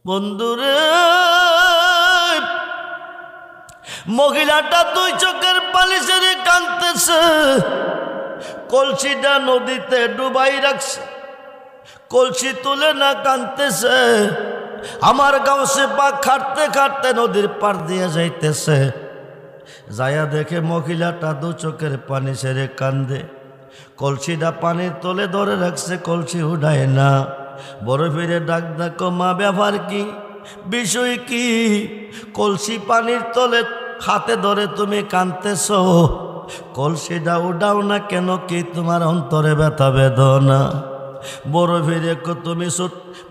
বন্ধুরে, মহিলাটা দুই চোখের পানি ছেড়ে কাঁদতেছে। কলসিটা নদীতে ডুবাই রাখছে, কলসি তুলে না কাঁদতেছে। আমার গাউসে পাক খাটতে খাটতে নদীর পার দিয়ে যাইতেছে। যায়া দেখে মহিলাটা দু চোখের পানি ছেড়ে কান্দে। কলসিটা পানির তলে ধরে রাখছে, কলসি উঠায় না। বড় ফিরে ডাক ডাকো, মা ব্যাপার কি, বিষয় কি? কলসি পানির তলে হাতে ধরে তুমি কাঁদতেছ, কলসিটা উঠাও না কেন? কি তোমার অন্তরে ব্যথা বেদনা? বড় ফিরে তুমি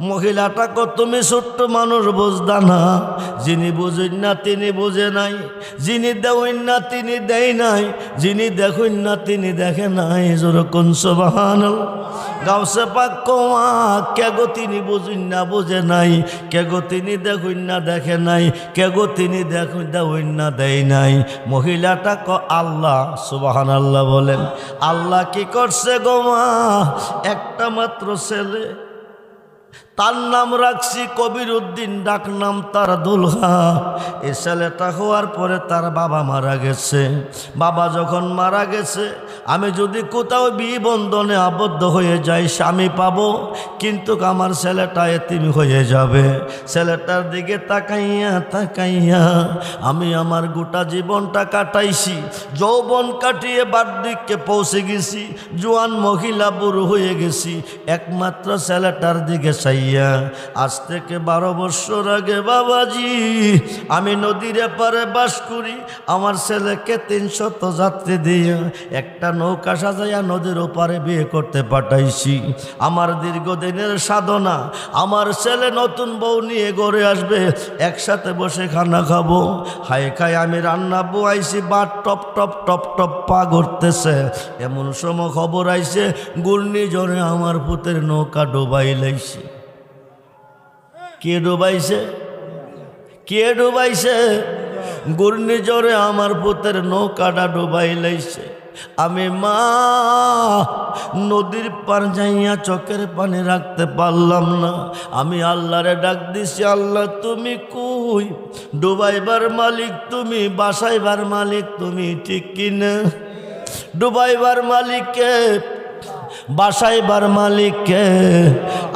মহিলাটা তুমি ছোট্ট মানুষ, বুঝদা না। যিনি বুঝেন না তিনি বুঝে নাই, যিনি দেওয়েন না তিনি দেয় নাই, যিনি দেখুন না তিনি দেখে নাই। যেরকম সুবহানাল্লাহ। গাউসে পাক কোয়া কে গো তিনি বুঝুন না বুঝে নাই, কে গো তিনি দেখুন না দেখে নাই, কে গো তিনি দেখুন দেওয়েন না দেয় নাই। মহিলাটা আল্লাহ। সুবহানাল্লাহ বলেন। আল্লাহ কি করছে গো মা? একটা মাত্র ছেলে, তার নাম রাখছি কবির উদ্দিন, ডাক নাম তার দুলহা। এই ছেলেটা হওয়ার পরে তার বাবা মারা গেছে। বাবা যখন মারা গেছে, আমি যদি কোথাও বিবন্ধনে আবদ্ধ হয়ে যাই স্বামী পাবো, কিন্তু আমার ছেলেটা এতিম হয়ে যাবে। ছেলেটার দিকে তাকাইয়া তাকাইয়া আমি আমার গোটা জীবনটা কাটাইছি। যৌবন কাটিয়ে বার্ধক্যে পৌঁছে গেছি, জোয়ান মহিলা বুড়ো হয়ে গেছি, একমাত্র ছেলেটার দিকে চাইয়া। আজ থেকে 12 বছর আগে বাবাজি আমি নদীর এপারে বাস করি। আমার ছেলেকে 300 যাত্রী দিয়ে একটা নৌকা সাজাইয়া নদীর ওপারে বিয়ে করতে পাঠাইছি। আমার দীর্ঘদিনের সাধনা, আমার ছেলে নতুন বউ নিয়ে ঘরে আসবে, একসাথে বসে খানা খাবো। হাই খাই আমি রান্না বয়াইছি, বাট টপ টপ টপ টপ পা ঘুরতেছে। এমন সময় খবর আইছে ঘূর্ণিঝড়ে আমার পুতের নৌকা ডুবাই লাইছে। কে ডুবাইছে? কে ডুবাইছে? ঘূর্ণিঝড়ে আমার পুতের নৌকাটা ডুবাই লাইছে। আমি মা নদীর পার যাইয়া চোখের পানি রাখতে পারলাম না। আমি আল্লাহরে ডাক দিছি, আল্লাহ তুমি কই? ডুবাইবার মালিক তুমি, বাসাইবার মালিক তুমি, ঠিক কিনা? ডুবাইবার মালিককে, বাসাইবার মালিককে।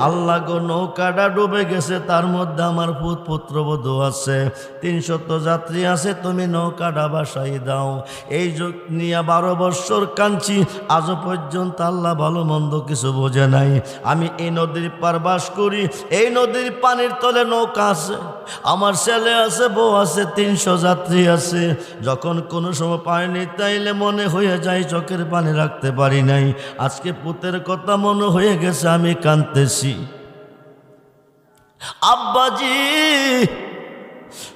আল্লাহ গো, নৌকাটা ডুবে গেছে, তার মধ্যে আমার পুত্রবধূ আছে, 300 যাত্রী আছে, তুমি নৌকাটা বাসাই দাও। এই যুগ নিয়ে 12 বছর কাঁদছি, আজও পর্যন্ত আল্লাহ ভালো মন্দ কিছু বোঝে নাই। আমি এই নদীর পার বাস করি, এই নদীর পানির তলে নৌকা আছে, আমার ছেলে আছে, বউ আছে, 300 যাত্রী আছে। যখন কোনো সময় পানি নিতে আইলে মনে হয়ে যায় চোখের পানি রাখতে পারি নাই। আজকে পুতের কথা মনে হয়ে গেছে, আমি কাঁদতেছি। আব্বাজি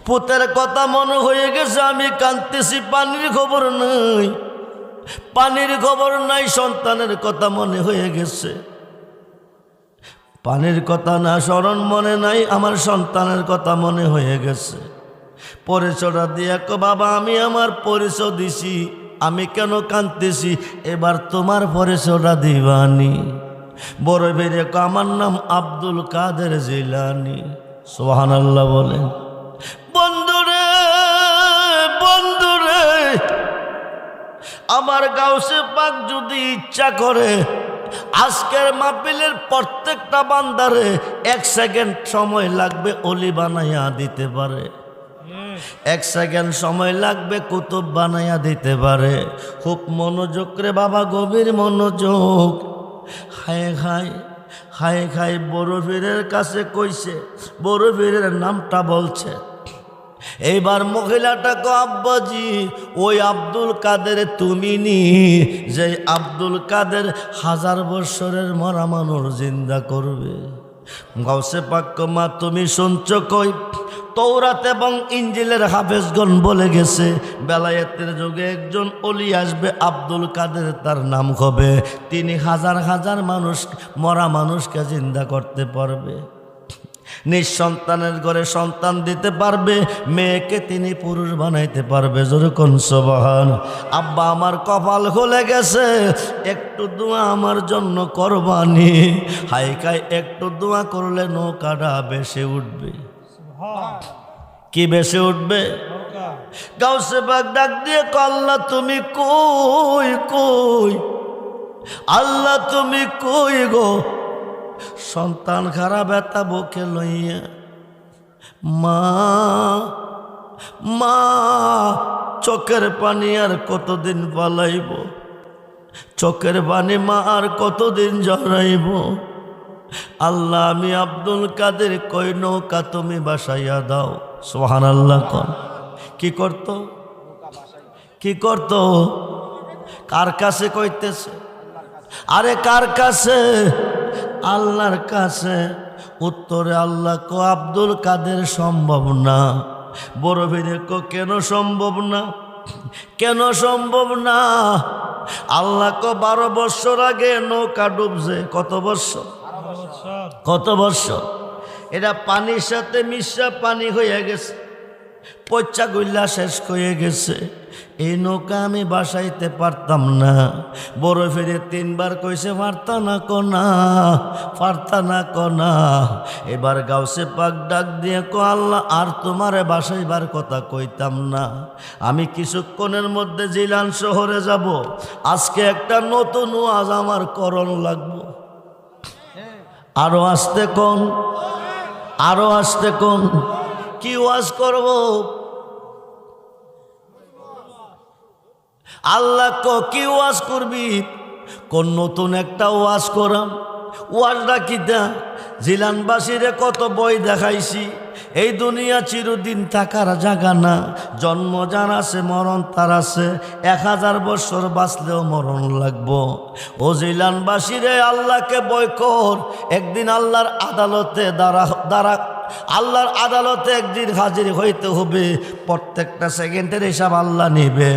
পুতের কথা মনে হয়ে গেছে, আমি কাঁদতেছি। পানির খবর নাই, পানির খবর নাই। সন্তানের কথা মনে হয়ে গেছে, পানির কথা না স্মরণ মনে নাই, আমার সন্তানের কথা মনে হয়ে গেছে। পরিচয়টা দিয়ে বাবা আমি আমার পরিচয় দিছি, আমি কেন কাঁদতেছি? এবার তোমার পরিচয়টা দিবানি। বড় বেরিয়ে আমার নাম আব্দুল কাদের জিলানি। সুবহানাল্লাহ বলেন। বন্ধুরে, বন্ধুরে, আমার গাউসে পাক যদি ইচ্ছা করে আজকের মাহফিলের প্রত্যেকটা বান্দারে 1 সেকেন্ড সময় লাগবে অলি বানাইয়া দিতে পারে। 1 সেকেন্ড সময় লাগবে কুতুব বানাইয়া দিতে পারে। খুব মনোযোগ রে বাবা, গভীর মনোযোগ। হায় হায় হায় হায়, বড় পীরের কাছে কইছে, বড় পীরের নামটা বলছে। এইবার মহিলাটা কো, আব্বাজি ওই আব্দুল কাদের তুমি নি, যে আব্দুল কাদের 1000 বছরের মরা মানুষ জিন্দা করবে। গাউসে পাক মা তুমি শুনছ কই? তৌরাত এবং ইঞ্জিলের হাফেজগণ বলে গেছে বেলায়েতের যুগে একজন ওলি আসবে, আব্দুল কাদের তার নাম হবে। তিনি হাজার হাজার মানুষ, মরা মানুষকে জিন্দা করতে পারবে। নিঃসন্তানের ঘরে সন্তান দিতে পারবে, মেয়েকে তিনি পুরুষ বানাইতে পারবে। যেরকম সুবহান। আব্বা আমার কপাল খুলে গেছে, একটু দোয়া আমার জন্য করবানি। হাই খাই একটু দোয়া করলে নৌকাটা ভেসে উঠবে। কি বেশে উঠবে? গাউসে পাক ডাক দিয়ে আল্লাহ তুমি কই কই, আল্লাহ তুমি কই গো? সন্তান খারাপ ব্যথা বুকে লইয়া মা মা চোখের পানি আর কতদিন পালাইব, চোখের পানি মা আর কতদিন জড়াইব। আল্লাহ আমি আব্দুল কাদের কই নৌকা তুমি বাসাইয়া দাও। সুবহানাল্লাহ। কোন কি করত, কি করত? কার কাছে কইতেছে? আরে কার কাছে? আল্লাহর কাছে। উত্তরে আল্লাহ কো আব্দুল কাদের সম্ভব না। বড় ভিড়ে কো কেন সম্ভব না? কেন সম্ভব না? আল্লাহ কো 12 বছর আগে নৌকা ডুবছে। কত বছর? কত বছর? এটা পানির সাথে মিশা পানি হয়ে গেছে, পচা গুল্লা শেষ হয়ে গেছে। এই নৌকা আমি বাসাইতে পারতাম না। বড় ফিরে 3 বার কইছে পারতা না কোনা, পারতা না কোনা। এবার গাউসে পাক ডাক দিয়ে কো আল্লাহ আর তোমারে বাসাইবার কথা কইতাম না। আমি কিছুক্ষণের মধ্যে জিলান শহরে যাব। আজকে একটা নতুন ওয়াজ আমার করণ লাগবো। আরো আসতে কোন, আরো আসতে কোন। কি ওয়াজ করব? আল্লাহ কো কি ওয়াজ করবি? কোন নতুন একটা ওয়াজ করাম। ওয়াজটা কিতা? জিলানবাসীরে কত বই দেখাইছি। এই দুনিয়া চিরদিন থাকার জায়গা না। জন্ম যার আছে মরণ তার আছে। 1000 বছর বাঁচলেও মরণ লাগবো। ও জিলানবাসীরে আল্লাহকে বই কর। একদিন আল্লাহর আদালতে দাঁড়া আল্লাহর আদালতে একদিন হাজির হইতে হবে। প্রত্যেকটা সেকেন্ডের হিসাব আল্লাহ নেবে।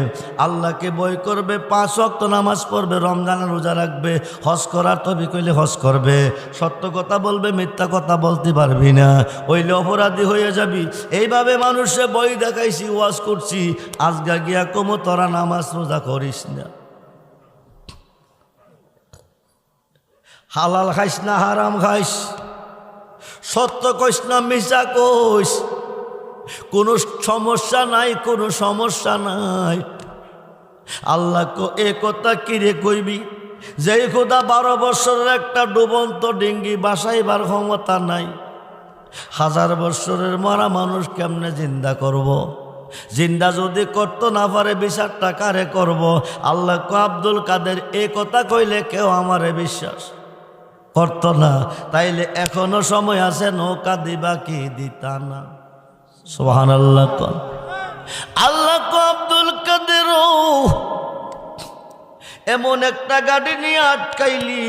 আল্লাহকে বই করবে, 5 ওয়াক্ত নামাজ পড়বে, রমজানের রোজা রাখবে, হজ করার তবে কইলে হজ করবে, সত্য কথা বলবে, মিথ্যা কথা বলতে পারবি না, ওইলে অপরাধী হয়ে যাবি। এইভাবে মানুষে বই দেখাইছি, ওয়াজ করছি। আজগা গিয়া কমো তোরা নামাজ রোজা করিস না, হালাল খাইস না হারাম খাইস, সত্য কইস না মিছা কইস, কোনো সমস্যা নাই, কোনো সমস্যা নাই। আল্লাহ এ কথা কিরে কইবি? যেই খোদা 12 বছরের একটা ডুবন্ত ডিঙ্গি বাসাইবার ক্ষমতা নাই, 1000 বছরের মরা মানুষ কেমনে জিন্দা করব? জিন্দা যদি করতে না পারে বিচারটা কারে করব? আল্লাহ কো আব্দুল কাদের এ কথা কইলে কেউ আমারে বিশ্বাস করত না। তাইলে এখনো সময় আছে, নৌকা দিবা কি দিতা না? সুবহানাল্লাহ। কোন আল্লাহ কো আব্দুল কাদের এমন একটা গাড়ি নিয়ে আটকাইলি,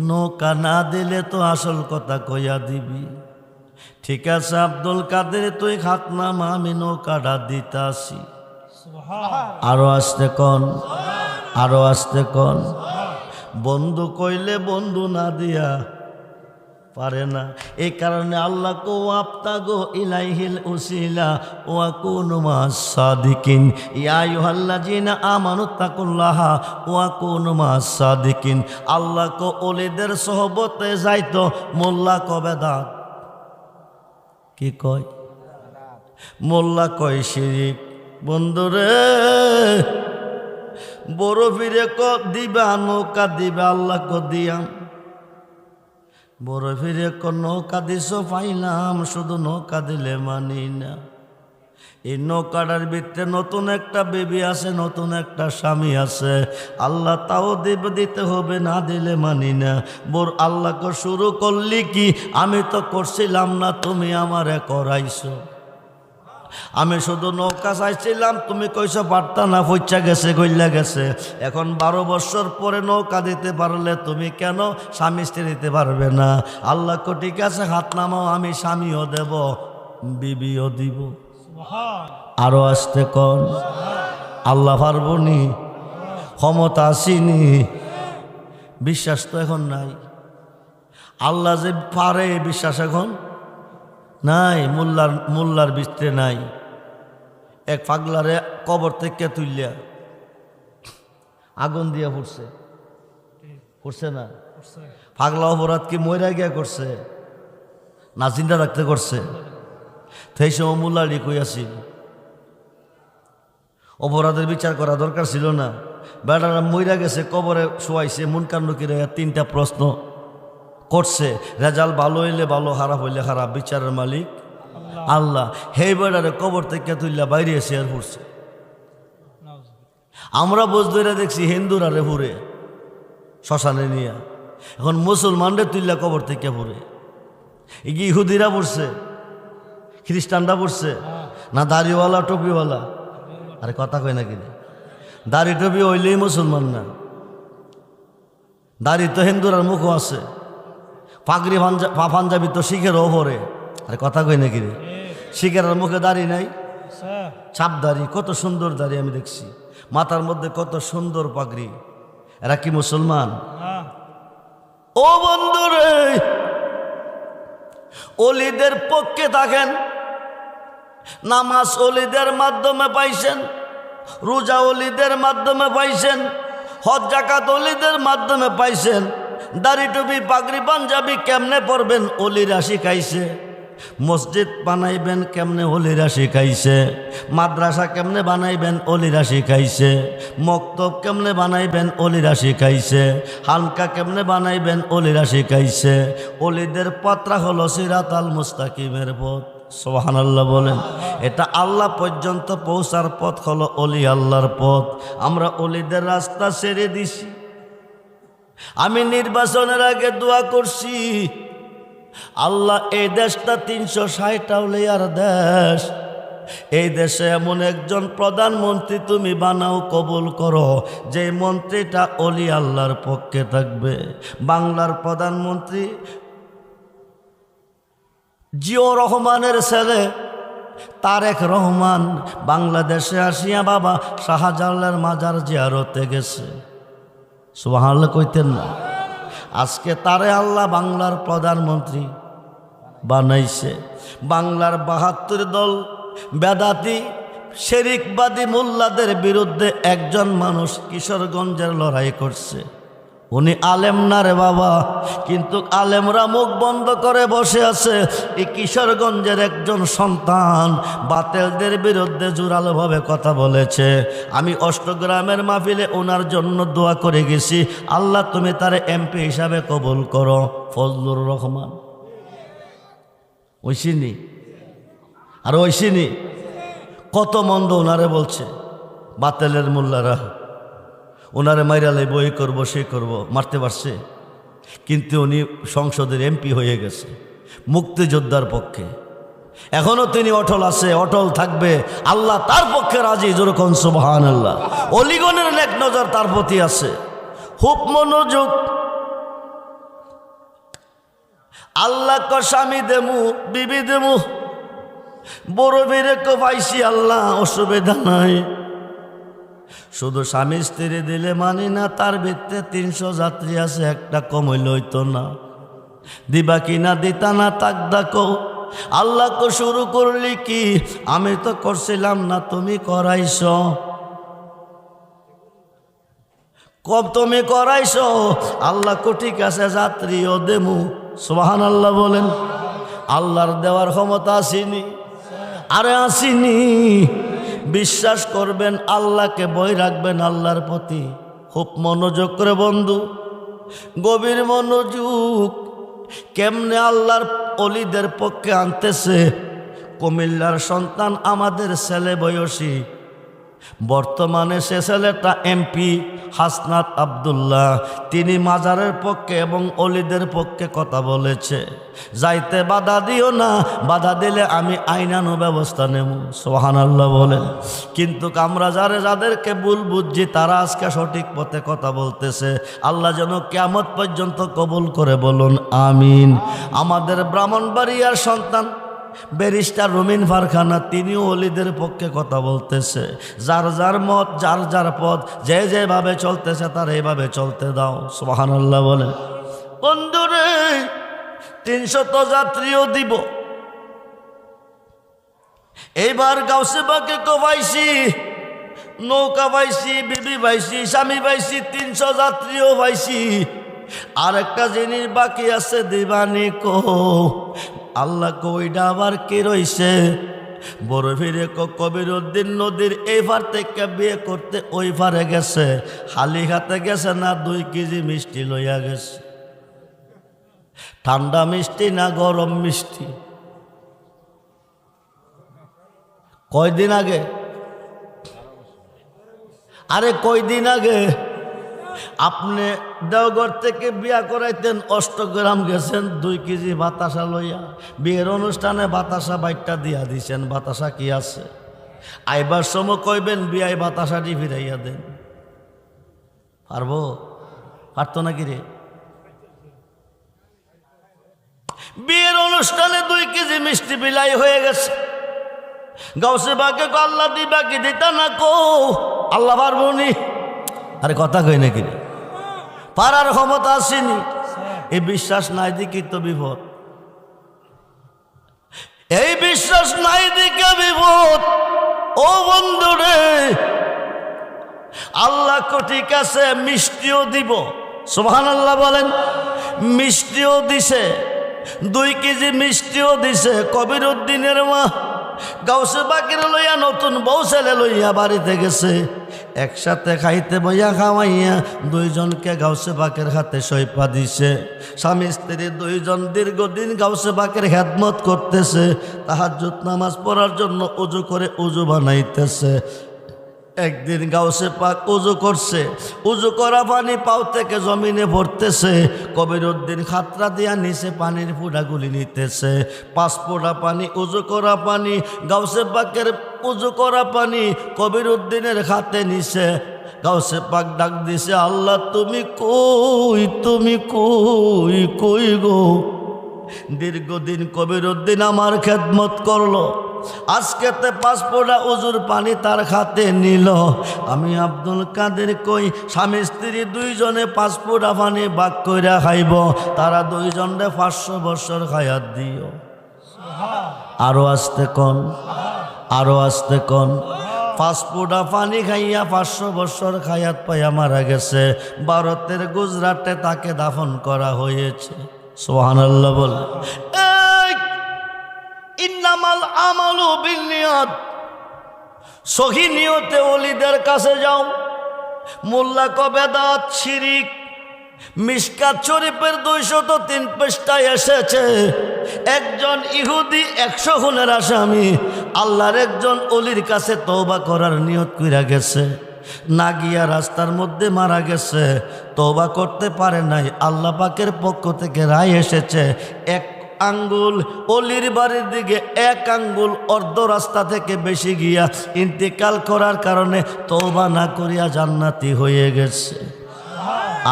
নৌকা না দিলে তো আসল কথা কইয়া দিবি। ঠিক আছে আব্দুল কাদের তুই খাত নামা, আমি নৌকাটা দিতাছি। আরো আসতে কোন, আরো আসতে কোন। বন্ধু কইলে বন্ধু না দিয়া পারে না। এই কারণে আল্লাহ কো আবতাগো ইলাইহিল উসিলা ওয়া কুনু মাস সাদিকিন। ইয়া আইয়ুহাল্লাযিনা আমানু তাকুল্লাহা ওয়া কুনু মাস সাদিকিন। আল্লাহ কো ওলিদের সোহবতে যাইতো, মোল্লা কবে দাঁত কি কয়? মোল্লা কয় শিরিক। বন্ধুরে বড় ফিরে ক দিবা নৌকা দিবা, আল্লাহ ক দিয়াম। বড় ফিরে ক নৌকা দিস পাইলাম, শুধু নৌকা দিলে মানি না। এই নৌকাটার ভিতরে নতুন একটা বেবি আছে, নতুন একটা স্বামী আছে। আল্লাহ তাও দিতে হবে, না দিলে মানি না। বোর আল্লাহ ক শুরু করলি কি? আমি তো করছিলাম না, তুমি আমারে করাইছো। আমি শুধু নৌকা চাইছিলাম, তুমি কইছো পারতা না, পইচা গেছে, গইলা গেছে। এখন 12 বছর পরে নৌকা দিতে পারলে তুমি কেন স্বামী স্ত্রী দিতে পারবে না? আল্লাহ কো ঠিক আছে হাত নামাও, আমি স্বামীও দেব, বিবিও দিব। আরো আসতে কোন। আল্লাহ পারবনি? ক্ষমতা আসিনি? বিশ্বাস তো এখন নাই। আল্লাহ যে পারে বিশ্বাস এখন নাই। মোল্লার ভিতরে নাই। এক পাগলারে কবর থেকে তুললিয়া আগুন দিয়া পড়ছে, করছে না? পাগলা অপরাধ কি মইরা গিয়া করছে না জিন্দা রাখতে করছে? থেসে অমূল্যারি কই আসিল, অপরাধের বিচার করা দরকার ছিল না। বেটারা মইরা গেছে, কবরে শোয়াইছে, মুনকার নকিরা 3টা প্রশ্ন করছে। রেজাল্ট ভালো হইলে ভালো, খারাপ হইলে খারাপ, বিচারের মালিক আল্লাহ। হেই বেটারে কবর থেকে তুইলা বাইরে এসে আর পড়ছে। আমরা বোঝ ধরে দেখছি হিন্দুরা রে পুরে শ্মশানে নিয়ে, এখন মুসলমানরে তুইলা কবর থেকে পুরে। ইহুদিরা পড়ছে, খ্রিস্টানরা পড়ছে না, দাড়িওয়ালা টুপিওয়ালা? আরে কথা কয় না কিনা? দাড়ি টুপি হইলেই মুসলমান না, দাড়ি তো হিন্দুরার মুখও আছে, পাগড়ি পাঞ্জাবি তো শিখের ওপরে। আরে কথা কয় না কিরে? শিখের মুখে দাড়ি নাই, ছাপ দাড়ি, কত সুন্দর দাড়ি আমি দেখছি, মাথার মধ্যে কত সুন্দর পাগড়ি। এরা কি মুসলমান? ও বন্ধুরে, অলিদের পক্ষে থাকেন, নামাজ অলিদের মাধ্যমে পাইছেন, রোজা অলিদের মাধ্যমে পাইছেন, হজ জাকাত অলিদের মাধ্যমে পাইছেন। দাড়ি টুপি পাগড়ি পাঞ্জাবি কেমনে পরবেন অলিরা শিখাইছে। মসজিদ বানাইবেন কেমনে অলিরা শিখাইছে। মাদ্রাসা কেমনে বানাইবেন অলিরা শিখাইছে। মক্তব কেমনে বানাইবেন অলিরা শিখাইছে। হালকা কেমনে বানাইবেন অলিরা শিখাইছে। অলিদের পথটা হলো সিরাতাল মুস্তাকিমের পথ। সুবহানাল্লাহ বলেন। এটা আল্লাহ পর্যন্ত পৌঁছার পথ হলো অলি আল্লাহর পথ। আমরা অলিদের রাস্তা ছেড়ে দিছি। আমি নির্বাচনের আগে দোয়া করছি, আল্লাহ এই দেশটা 360 আউলিয়ার দেশ, এই দেশে এমন একজন প্রধানমন্ত্রী তুমি বানাও, কবুল করো, যে মন্ত্রীটা অলি আল্লাহর পক্ষে থাকবে। বাংলার প্রধানমন্ত্রী জিয়াউর রহমানের ছেলে তারেক রহমান বাংলাদেশে আসিয়া বাবা শাহজালালের মাজার জিয়ারতে গেছে। সুবহানাল্লাহ কইতেন না? আজকে তারে আল্লাহ বাংলার প্রধানমন্ত্রী বানাইছে। বাংলার 72 দল বেদাতি শিরকবাদী মোল্লাদের বিরুদ্ধে একজন মানুষ কিশোরগঞ্জের লড়াই করছে। উনি আলেম না রে বাবা, কিন্তু আলেমরা মুখ বন্ধ করে বসে আছে। এই কিশোরগঞ্জের একজন সন্তান বাতেলদের বিরুদ্ধে জোরালোভাবে কথা বলেছে। আমি অষ্টগ্রামের মাহফিলে ওনার জন্য দোয়া করে গেছি, আল্লাহ তুমি তারে এমপি হিসাবে কবুল করো। ফজলুর রহমান ওইসিনি আর ওইসিনি কত মন্দ ওনারে বলছে বাতেলের মোল্লারা। ওনারে মাইরালে বই করবো, সে করব, মারতে পারছে, কিন্তু উনি সংসদের এমপি হয়ে গেছে মুক্তিযোদ্ধার পক্ষে। এখনো তিনি অটল আছে, অটল থাকবে। আল্লাহ তার পক্ষে রাজি। যেরকম সুবহানাল্লাহ। অলিগণের নেক নজর তার প্রতি আছে, খুব মনোযোগ। আল্লাহ ক স্বামী দেমু, বিবি দেমু, বড় বেড়ে কো পাইছি আল্লাহ, অসুবিধা নাই। শুধু স্বামী স্ত্রী দিলে মানি না, তার ভিত্তে 300 যাত্রী আছে, একটা কমইল হইতো না। দিবা কিনা দিতা না তাক ডাকো। আল্লাহ কো শুরু করলি কি, আমি তো করছিলাম না, তুমি করাইছ। কব তুমি করাইছ। আল্লাহ কো ঠিক আছে, যাত্রীও দেমু। সুবহানাল্লাহ বলেন। আল্লাহর দেওয়ার ক্ষমতা আসেনি? আরে আসেনি। বিশ্বাস করবেন, আল্লাহকে ভয় রাখবেন, আল্লাহর প্রতি খুব মনোযোগ করে বন্ধু, গভীর মনোযোগ। কেমনে আল্লাহর অলিদের পক্ষে আনতেছে। কুমিল্লার সন্তান আমাদের ছেলে বয়সী, বর্তমানে সে ছেলেটা এমপি হাসনাত আব্দুল্লাহ, তিনি মাজারের পক্ষে এবং অলিদের পক্ষে কথা বলেছে। যাইতে বাধা দিও না, বাধা দিলে আমি আইনানু ব্যবস্থা নেব। সুবহানাল্লাহ বলেন। কিন্তু আমরা যাদেরকে ভুল বুঝছি, তারা আজকে সঠিক পথে কথা বলতেছে। আল্লাহ যেন কিয়ামত পর্যন্ত কবুল করে, বলুন আমিন। আমাদের ব্রাহ্মণবাড়িয়ার সন্তান ব্যারিস্টার রুমিন ফারখানা, তিনিও অলিদের পক্ষে কথা বলতেছে। যার যার মত, যার যার পথ, যে যেভাবে চলতেছে তার এইভাবে চলতে দাও। সুবহানাল্লাহ বলে। বন্ধুরে, 300 যাত্রীও দিব। এইবার গাউসে বাগে কো পাইছি, নৌকা পাইছি, বিবি পাইছি, স্বামী পাইছি, 300 যাত্রীও পাইছি। আর একটা জিনিস বাকি আছে, দিবানি কো। আল্লাহ কইডা আবার কে রইছে? বড় ফিরে কবিরউদ্দিন নদীর এই পার থেকে বিয়ে করতে ওই পারে গেছে, খালি হাতে গেছে না, 2 কেজি মিষ্টি লইয়া গেছে। ঠান্ডা মিষ্টি না গরম মিষ্টি? কয়দিন আগে? আরে কয়দিন আগে আপনি দেওঘর থেকে বিয়া করাইতেন, 8 গ্রাম গেছেন 2 কেজি বাতাসা লইয়া, বিয়ের অনুষ্ঠানে বাতাসা বাইটটা দিয়া দিছেন। বাতাসা কি আছে? আইবার সময় কইবেন বিয়ায় বাতাসাটি ফিরাইয়া দেন। পারবো? পারতো নাকি রে? বিয়ের অনুষ্ঠানে 2 কেজি মিষ্টি বিলাই হয়ে গেছে। গাউসে বাকে আল্লাহ দিবা কি দিতা না কো? আল্লাহ পারবো নি? আরে কথা কই নাকি রে? পারার ক্ষমতা আসেনি। এই বিশ্বাস নাই দিকে তো বিপদ। এই বিশ্বাস নাই দিকে বিপদ। ও বন্ধু রে, আল্লাহ কো ঠিক আছে মিষ্টিও দিব, সুবহানাল্লাহ বলেন। মিষ্টিও দিছে, 2 কেজি মিষ্টিও দিছে। কবিরউদ্দিনের মা গাউসে বাকের লইয়া নতুন বউ ছেলে লইয়া বাড়িতে গেছে। একসাথে খাইতে বইয়া খাওয়াইয়া 2 জনকে গাউসে বাকের হাতে সইপা দিছে। স্বামী স্ত্রী 2 জন দীর্ঘদিন গাউসে বাকের খেদমত করতেছে। তাহাজ্জুদ নামাজ পড়ার জন্য উজু করে উজু বানাইতেছে। একদিন গাউসে পাক উজু করছে, উজু করা পানি পাও থেকে জমিনে পড়তেছে। কবিরউদ্দিন খাতরা দিয়া নিচে পানির ফুটাগুলি নিতেছে। 5 ফোঁটা পানি, উজু করা পানি, গাউসে পাকের উজু করা পানি কবিরউদ্দিনের হাতে নিছে। গাউসে পাক ডাক দিছে, আল্লাহ তুমি কই, তুমি কই, কই গো? দীর্ঘদিন কবিরউদ্দিন আমার খেদমত করলো, আজকেতে 5 ফোঁটা উজুর পানি তার খাতে নিল। আমি আব্দুল কাদের কই স্বামী স্ত্রী 2 জনে 5 ফোঁটা পানি ভাগ কইরা খাইব। তারা 2 জনে 500 বছর খায়াত দিও। আরো আসতে কোন, আরো আসতে কোন। 5 ফোঁটা পানি খাইয়া 500 বছর খায়াত পাইয়া মারা গেছে। ভারতের গুজরাটে তাকে দাফন করা হয়েছে। সুবহানাল্লাহ বল। ইন্নামাল আমালু বিন্নিয়াত, সহি নিয়তে ওলিদের কাছে যাও। মোল্লা ক বেদাত শিরিক। মিশকাত শরীফের 203 পৃষ্ঠায় এসেছে, একজন ইহুদি 100 খুনের আসামি আল্লাহর একজন ওলির কাছে তওবা করার নিয়ত কইরা গেছে। না গিয়া রাস্তার মধ্যে মারা গেছে, তওবা করতে পারে নাই। আল্লাহ পাকের পক্ষ থেকে রায় এসেছে, 1 আঙ্গুল অলির বাড়ির দিকে, 1 আঙ্গুল অর্ধ রাস্তা থেকে বেশি গিয়া ইন্তেকাল করার কারণে তওবা না করিয়া জান্নাতি হয়ে গেছে।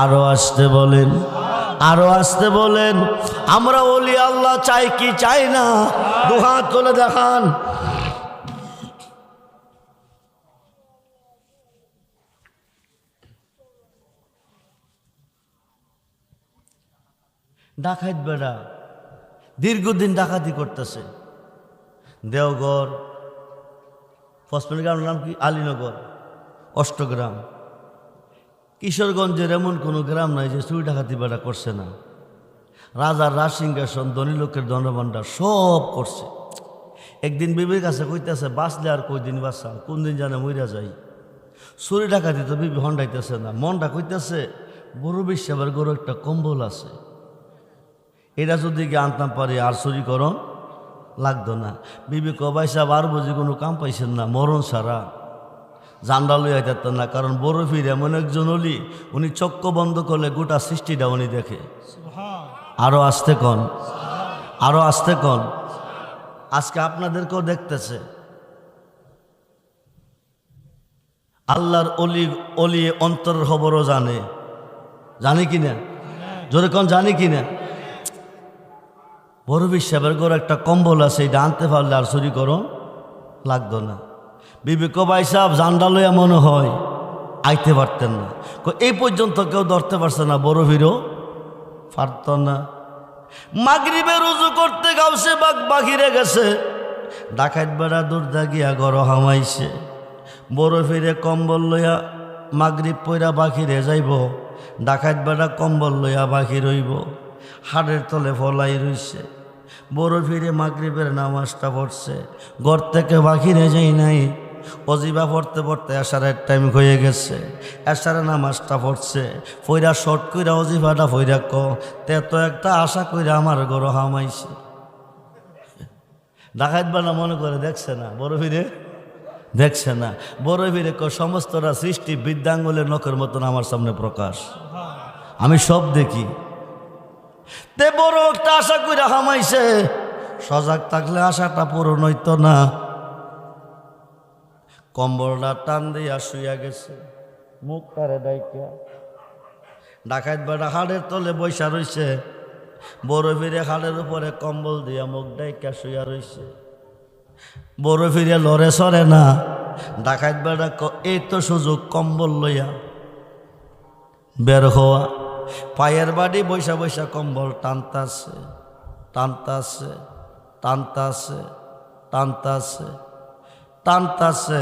আরো আসতে বলেন, আরো আসতে বলেন। আমরা ওলি আল্লাহ চাই কি চাই না? 2 হাত তুলে দেখান। ডাকাইত বেড়া দীর্ঘদিন ডাকাতি করতেছে। দেওঘর, ফসমের গ্রামের নাম কি? আলীনগর, 8 গ্রাম। কিশোরগঞ্জের এমন কোনো গ্রাম নাই যে চুরি ডাকাতি বেড়া করছে না। রাজার রাজসিংহাসন, ধনী লোকের ধনভাণ্ডার সব করছে। একদিন বিবির কাছে কইতেছে, বাঁচলে আর কয়দিন বাঁচা, কোন দিন জানে মইরা যাই। চুরি ডাকাতি তো বিবি হন্ডাইতেছে না, মনটা কইতেছে বড় বিশ্বাবের গরু একটা কম্বল আছে, এটা যদি গিয়ে আনতাম পারি আর চুরি করন লাগতো না। বিবি কবাই সাহেব আর বুঝি কোনো কাম পাইছেন না, মরণ ছাড়া জান্ডা লইয়া যেতেন না। কারণ বড় ফির এমন একজন অলি, উনি চক্ষু বন্ধ করলে গোটা সৃষ্টিটা উনি দেখে। আরো আসতে কন, আরো আসতে কন। আজকে আপনাদেরকেও দেখতেছে। আল্লাহর অলি, অলি অন্তর খবরও জানে, জানি কিনা? জোরে কন, জানি কিনা? বড় বিশ্বাবের ঘর একটা কম্বল আছে, এটা আনতে পারলে আর চুরি করো লাগতো না। বিবি কবাই সাহেব জান্ডা লইয়া মনে হয় আইতে পারতেন না। এই পর্যন্ত কেউ ধরতে পারছে না, বড় ভিড়ও পারত না। মাগরিবে রুজু করতে গাউসে বাগ বাহিরে গেছে, ডাকাইত বেড়া দূর দাগিয়া গড় হামাইছে। বড় ফিরে কম্বল লইয়া মাগরিব পইরা বাহিরে যাইব, ডাকাইত বেড়া কম্বল লইয়া বাহির হইব। হাড়ের তলে ফলাই রইছে। বড় ফিরে মাগরিবের নামাজটা পড়ছে, ঘর থেকে বাহিরে যাই নাই, অজিবা পড়তে পড়তে এশারের টাইম হয়ে গেছে। এশারে নামাজটা পড়ছে, ফইরা শর্ট কইরা অজিবাটা ফইরা তে তো একটা আশা কইরা আমার গরো হামাইছে। ডাকাত বানা মনে করে দেখছে না, বড় ফিরে দেখছে না, বড় ফিরে সমস্তটা সৃষ্টি বৃদ্ধাঙ্গুলের নখের মতন আমার সামনে প্রকাশ, আমি সব দেখি। তে বড় একটা আশা কইরা হামাইছে, সজাগ থাকলে আশাটা পূরণ হইতো না। কম্বলটা টান দিয়া শুইয়া গেছে, মুখ তারে ডাইকা। ডাকাত বেটা হাড়ের তলে বৈশা রইছে, বড় ফিরে হাড়ের উপরে কম্বল দিয়া মুখ ডাইকা শুইয়া রইছে। বড় ফিরে লড়ে সরে না। ডাকাত বেটা এই তো সুযোগ, কম্বল লইয়া বের হওয়া। পায়ের বাড়ি বৈশা বৈশা কম্বল টানতাছে, টানতাছে, টানতাছে, টানতাছে, টানতাছে।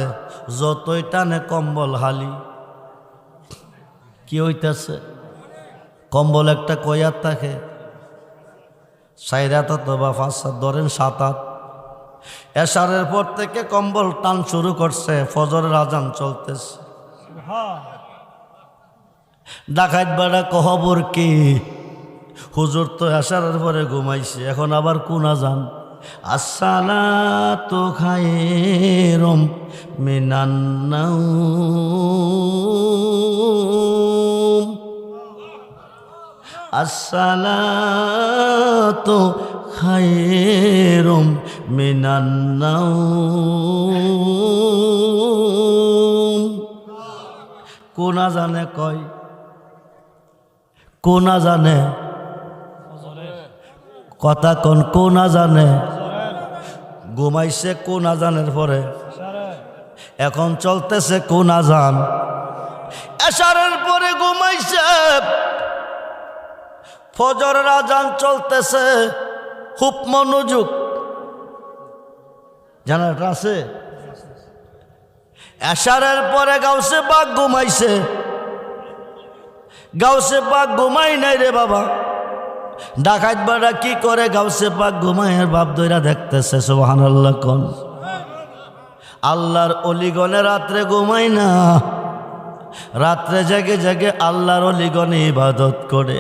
যতই টানে কম্বল হালি। কি হইতাছে? কম্বল একটা কয়ার থাকে, 4 হাত অথবা 5 হাত, ধরেন 7 হাত। এশারের পর থেকে কম্বল টান শুরু করছে, ফজরের আজান চলতেছে। ডাকাত বেটা খবর কি? হুজুর তো এশারের পরে ঘুমাইছে, এখন আবার কোন আজান? আসসালাতু খায়রুম মিনান নাওম, আসসালাতু খায়রুম মিনান নাওম। কোন আজানে কয়? কোন আজানে? কথা কোন আজানে? ঘুমাইছে কোন আজানের পরে? এখন চলতেছে কোন আজান? এশারের পরে ঘুমাইছে, ফজরের আজান চলতেছে। খুব মনোযোগ, জানাটা আছে। এশারের পরে গাউসে বাঘ ঘুমাইছে। গাউসে বাঘ ঘুমাই নাই রে বাবা। ডাকাত বাড়া কি করে? গাউসে পাক ঘুমায়ের বাপ দইরা দেখতেছে। সুবহানাল্লাহ কোন? আল্লাহর অলিগণে রাত্রে ঘুমাই না, রাত্রে জেগে জেগে আল্লাহর অলিগণে ইবাদত করে।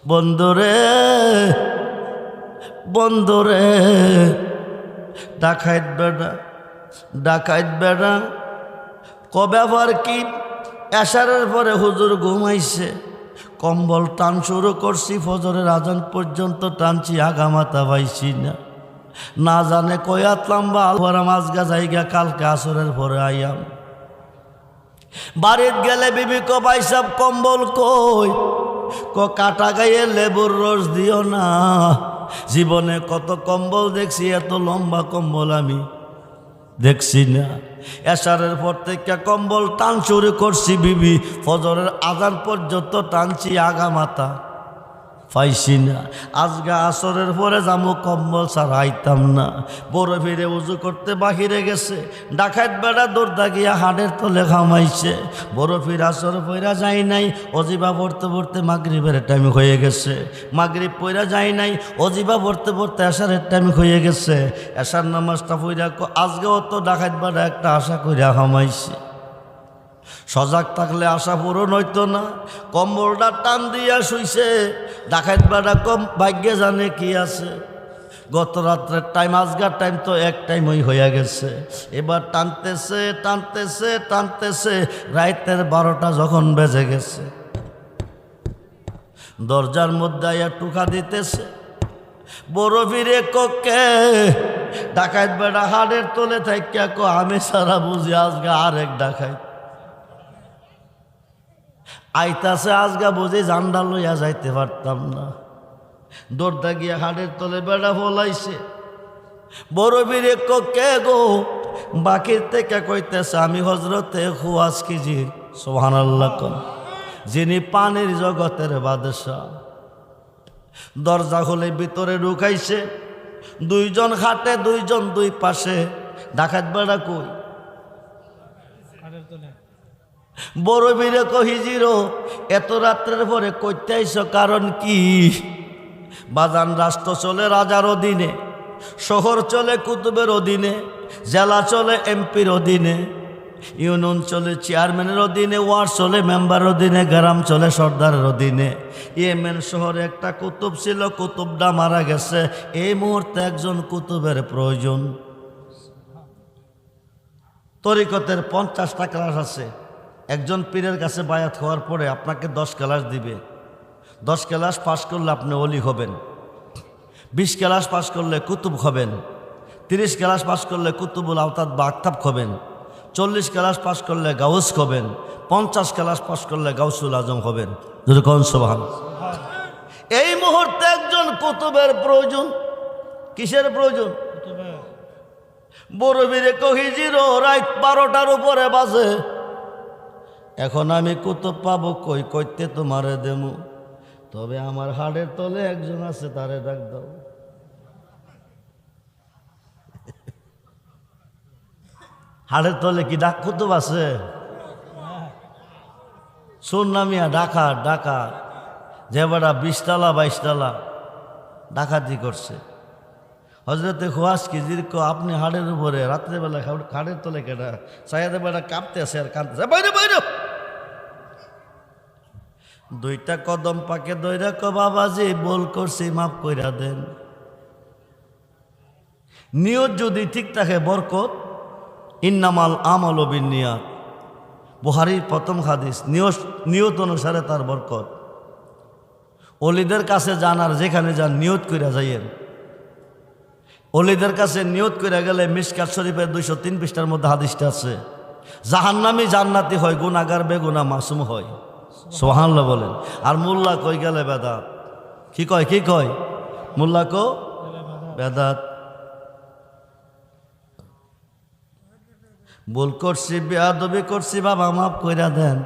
বন্ধুরে, বন্ধুরে, ডাকাত বেড়া, ডাকাত বেড়া কবে আবার কি? এশারের পরে হুজুর ঘুমাইছে, কম্বল টান শুরু করছি, ফজরের আজান পর্যন্ত টানছি, আগামাতা পাইছি না। না জানে কয়াত লম্বা আলভারা মাঝগা জায়গা, কালকে আসরের পরে আইয়াম। বাড়িত গেলে বিবি কো ভাই সাহেব কম্বল কই? কাটা গায়ে লেবুর রস দিও না। জীবনে কত কম্বল দেখছি, এত লম্বা কম্বল আমি দেখছি না। এশারের পর থেকে কম্বল টান শুরু করছি বিবি, ফজরের আজান পর্যন্ত টানছি, আগা মাথা পাইছি না। আজগা আসরের পরে যাবো, কম্বল ছাড়া আইতাম না। বড় ফিরে উজু করতে বাহিরে গেছে, ডাকাত বেড়া দৌড়দা গিয়া হাড়ের তলে ঘামাইছে। বড় ফির আসর পইরা যাই নাই, অজিবা পড়তে পড়তে মাগরিবের টাইম হয়ে গেছে। মাগরিব পইরা যাই নাই, অজিবা পড়তে পড়তে এশারের টাইম হয়ে গেছে। এশার নামাজটা পইরা আজকেও তো ডাকাত বেড়া একটা আশা কইরা ঘামাইছে। সজাগ থাকলে আশা পূরণ হইতো না। কম্বলটা টান দিয়া শুইছে। ডাকাত বেটা কম ভাগ্যে জানে কি আছে। গত রাত্রের টাইম, আজগার টাইম তো এক টাইমই হইয়া গেছে। এবার টানতেছে টানতেছে টানতেছে, রাইতের 12টা যখন বেজে গেছে, দরজার মধ্যে আয়া টুকা দিতেছে। বড় ফিরে কে? ডাকাত বেটা হাড়ের তোলে থাইকা আমি সারা বুঝি আজগা আরেক ডাকাত আইতাছে। আজগা বুঝি জান্ডা লইয়া যাইতে পারতাম না। দৌড়দা গিয়া হাড়ের তলে বেড়া ফলাইছে। বড় বীরে কে গো? বাকির থেকে কইতেছে আমি হজরতে খুয়াস কিজির, সুবহানাল্লাহ কোন, যিনি পানির জগতের বাদশা। দরজা খুলে ভিতরে ঢুকাইছে। 2 জন খাটে, 2 জন 2 পাশে। ডাকাত বেড়া কই? বড় বীরে কহিজিরো, এত রাত্রের পরে কইতে আইছো কারণ কি? বাজান রাষ্ট্র চলে রাজার অধীনে, শহর চলে কুতুবের অধীনে, জেলা চলে এমপির অধীনে, ইউনিয়ন চলে চেয়ারম্যানের অধীনে, ওয়ার্ড চলে মেম্বারের অধীনে, গ্রাম চলে সর্দারের অধীনে। ইয়েমেন শহরে একটা কুতুব ছিল, কুতুবটা মারা গেছে। এই মুহূর্তে একজন কুতুবের প্রয়োজন। তরিকতের 50টা ক্লাস আছে। একজন পীরের কাছে বায়াত হওয়ার পরে আপনাকে 10 ক্লাস দিবে। 10 ক্লাস পাস করলে আপনি অলি হবেন, 20 ক্লাস পাস করলে কুতুব হবেন, 30 ক্লাস পাস করলে কুতুবুল আওতাদ বা আকতাব হবেন, 40 ক্লাস পাস করলে গাউস হবেন, 50 ক্লাস পাস করলে গাউসুল আজম হবেন। যদি কোন সুবহানাল্লাহ। এই মুহূর্তে একজন কুতুবের প্রয়োজন। কিসের প্রয়োজন? বড় বীরে কহিজির রাত 12টার উপরে বাজে। এখন আমি কুতুব পাবো কই? কইতে তোমারে দেমু, তবে আমার হাড়ের তলে একজন আছে, তারে ডাক দাও। হাড়ের তলে কি ডাক কুতুব আছে? শোন না মিয়া, ডাকা যে বেটা 20 তলা 22 তলা ডাকাতি করছে। হজরতে খোয়াস কিজির আপনি হাড়ের উপরে রাত্রেবেলা হাড়ের তলে কেটা সাইয়াদে বেটা কাঁপতে আছে আর কাঁদতেছে, বাইরে বাইরে। 2টা কদম পাকে দইরা কো বাবাজি বল করছি মাফ কইরা দেন। নিয়ত যদি ঠিক থাকে বরকত। ইন্নামাল আমাল বিন্নিয়াত, বুখারীর প্রথম হাদিস। নিয়ত অনুসারে তার বরকত। ওলিদের কাছে যান আর যেখানে যান নিয়ত কইরা যাইয়েন। ওলিদের কাছে নিয়ত কইরা গেলে মিশকাত শরীফের 203 পৃষ্ঠার মধ্যে হাদিসটা আছে, জাহান্নামী জান্নাতি হয়, গুনাহগার বেগুনাহ মাসুম হয়। সুবহানাল্লাহ বলেন। আর মোল্লা কই গেলে বেদাত। কি কয়? মোল্লা কো বেদাত। ভুল করছি, বেয়াদবি করছি, বাবা মাফ কইরা দেন।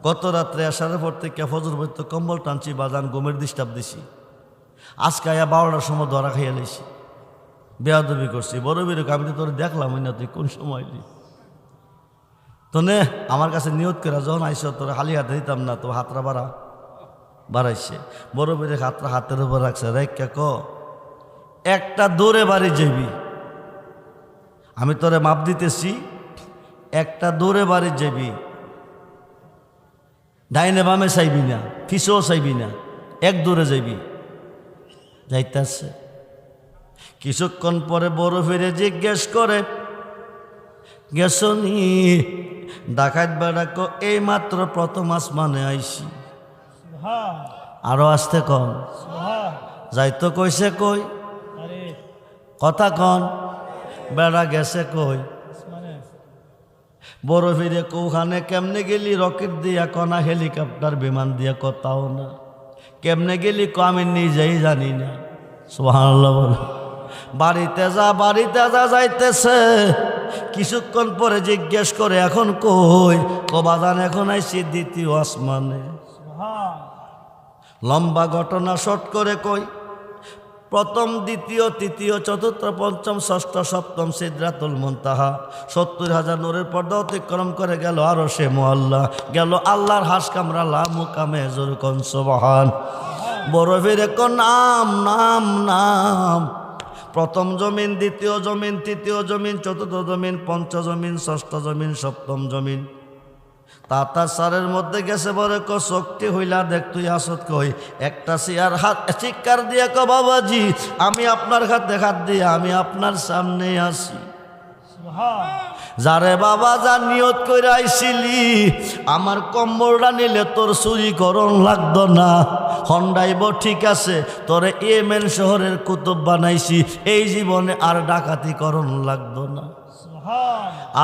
গত রাত্রে আসার পর থেকে ফজর পর্যন্ত কম্বল টানছি, বাজান ঘুমের ডিস্টার্ব দিছি। আজকে আয়া 12টার সময় ধরা খাইয়া লাইছি। বেয়াদবি করছি। বড় বীর আমি তো তোর দেখলাম না, তুই কোন সময় তো নে আমার কাছে নিয়ত করে যখন আইস তোর খালি হাতে দিতাম না, তো হাতরা বাড়াইছে। বড় বীরে হাতের উপর রাখছে, রেখা ক একটা দৌড়ে বাড়ি যাবি, আমি তোরে মাপ দিতেছি, একটা দৌড়ে বাড়ি যাবি, ডাইনে বামে চাইবি না, ফিসেও চাইবি না, এক দৌড়ে যাবি। যাইতেছে কিছুক্ষণ পরে বড় ফিরে জিজ্ঞেস করে, গেছনি? ডাকাত বেড়াক এই মাত্র প্রথম আসমানে আইছি। আরো আসতে কন, যাইতো কইছে কই? কথা কন, বেড়া গেছে কই? বড় ফিরে কৌখানে কেমনে গেলি? রকেট দিয়া কনা, হেলিকপ্টার বিমান দিয়া, কথাও না। কেমনে গেলি? আমি নিজেই জানি না। সুবহানাল্লাহ বল। বাড়িতে যা যাইতেছে। কিছুক্ষণ পরে জিজ্ঞেস করে, এখন কই? কবাদান এখন আইছি 2য় আসমানে। লম্বা ঘটনা শর্ট করে কই, প্রথম, দ্বিতীয়, তৃতীয়, চতুর্থ, পঞ্চম, ষষ্ঠ, সপ্তম সিদরাতুল মুনতাহা, 70,000 নূরের পর্দা অতিক্রম করে গেল আরশে মুআল্লা, গেল আল্লাহর হাস কামরা লা মুকামে জুরকুন সুবহান। বড় ফিরে নাম প্রথম জমিন, দ্বিতীয় জমিন, তৃতীয় জমিন, চতুর্থ জমিন, পঞ্চম জমিন, ষষ্ঠ জমিন, সপ্তম জমিন। তাতার সারের মধ্যে গেছে বলে শক্তি হইলা দেখ তুই আসত কই? একটা চেয়ার হাত চিৎকার দিয়া ক বাবাজি আমি আপনার হাতে হাত দিয়ে আমি আপনার সামনে আসি। যারে বাবা যা নিয়ত করে আইছিলি, আমার কম্বলটা নিলে তোর চুরিকরণ লাগতো না, হন্ডাইব ঠিক আছে, তোরে ইয়েমেন শহরের কুতুব বানাইছি, এই জীবনে আর ডাকাতিকরণ লাগতো না।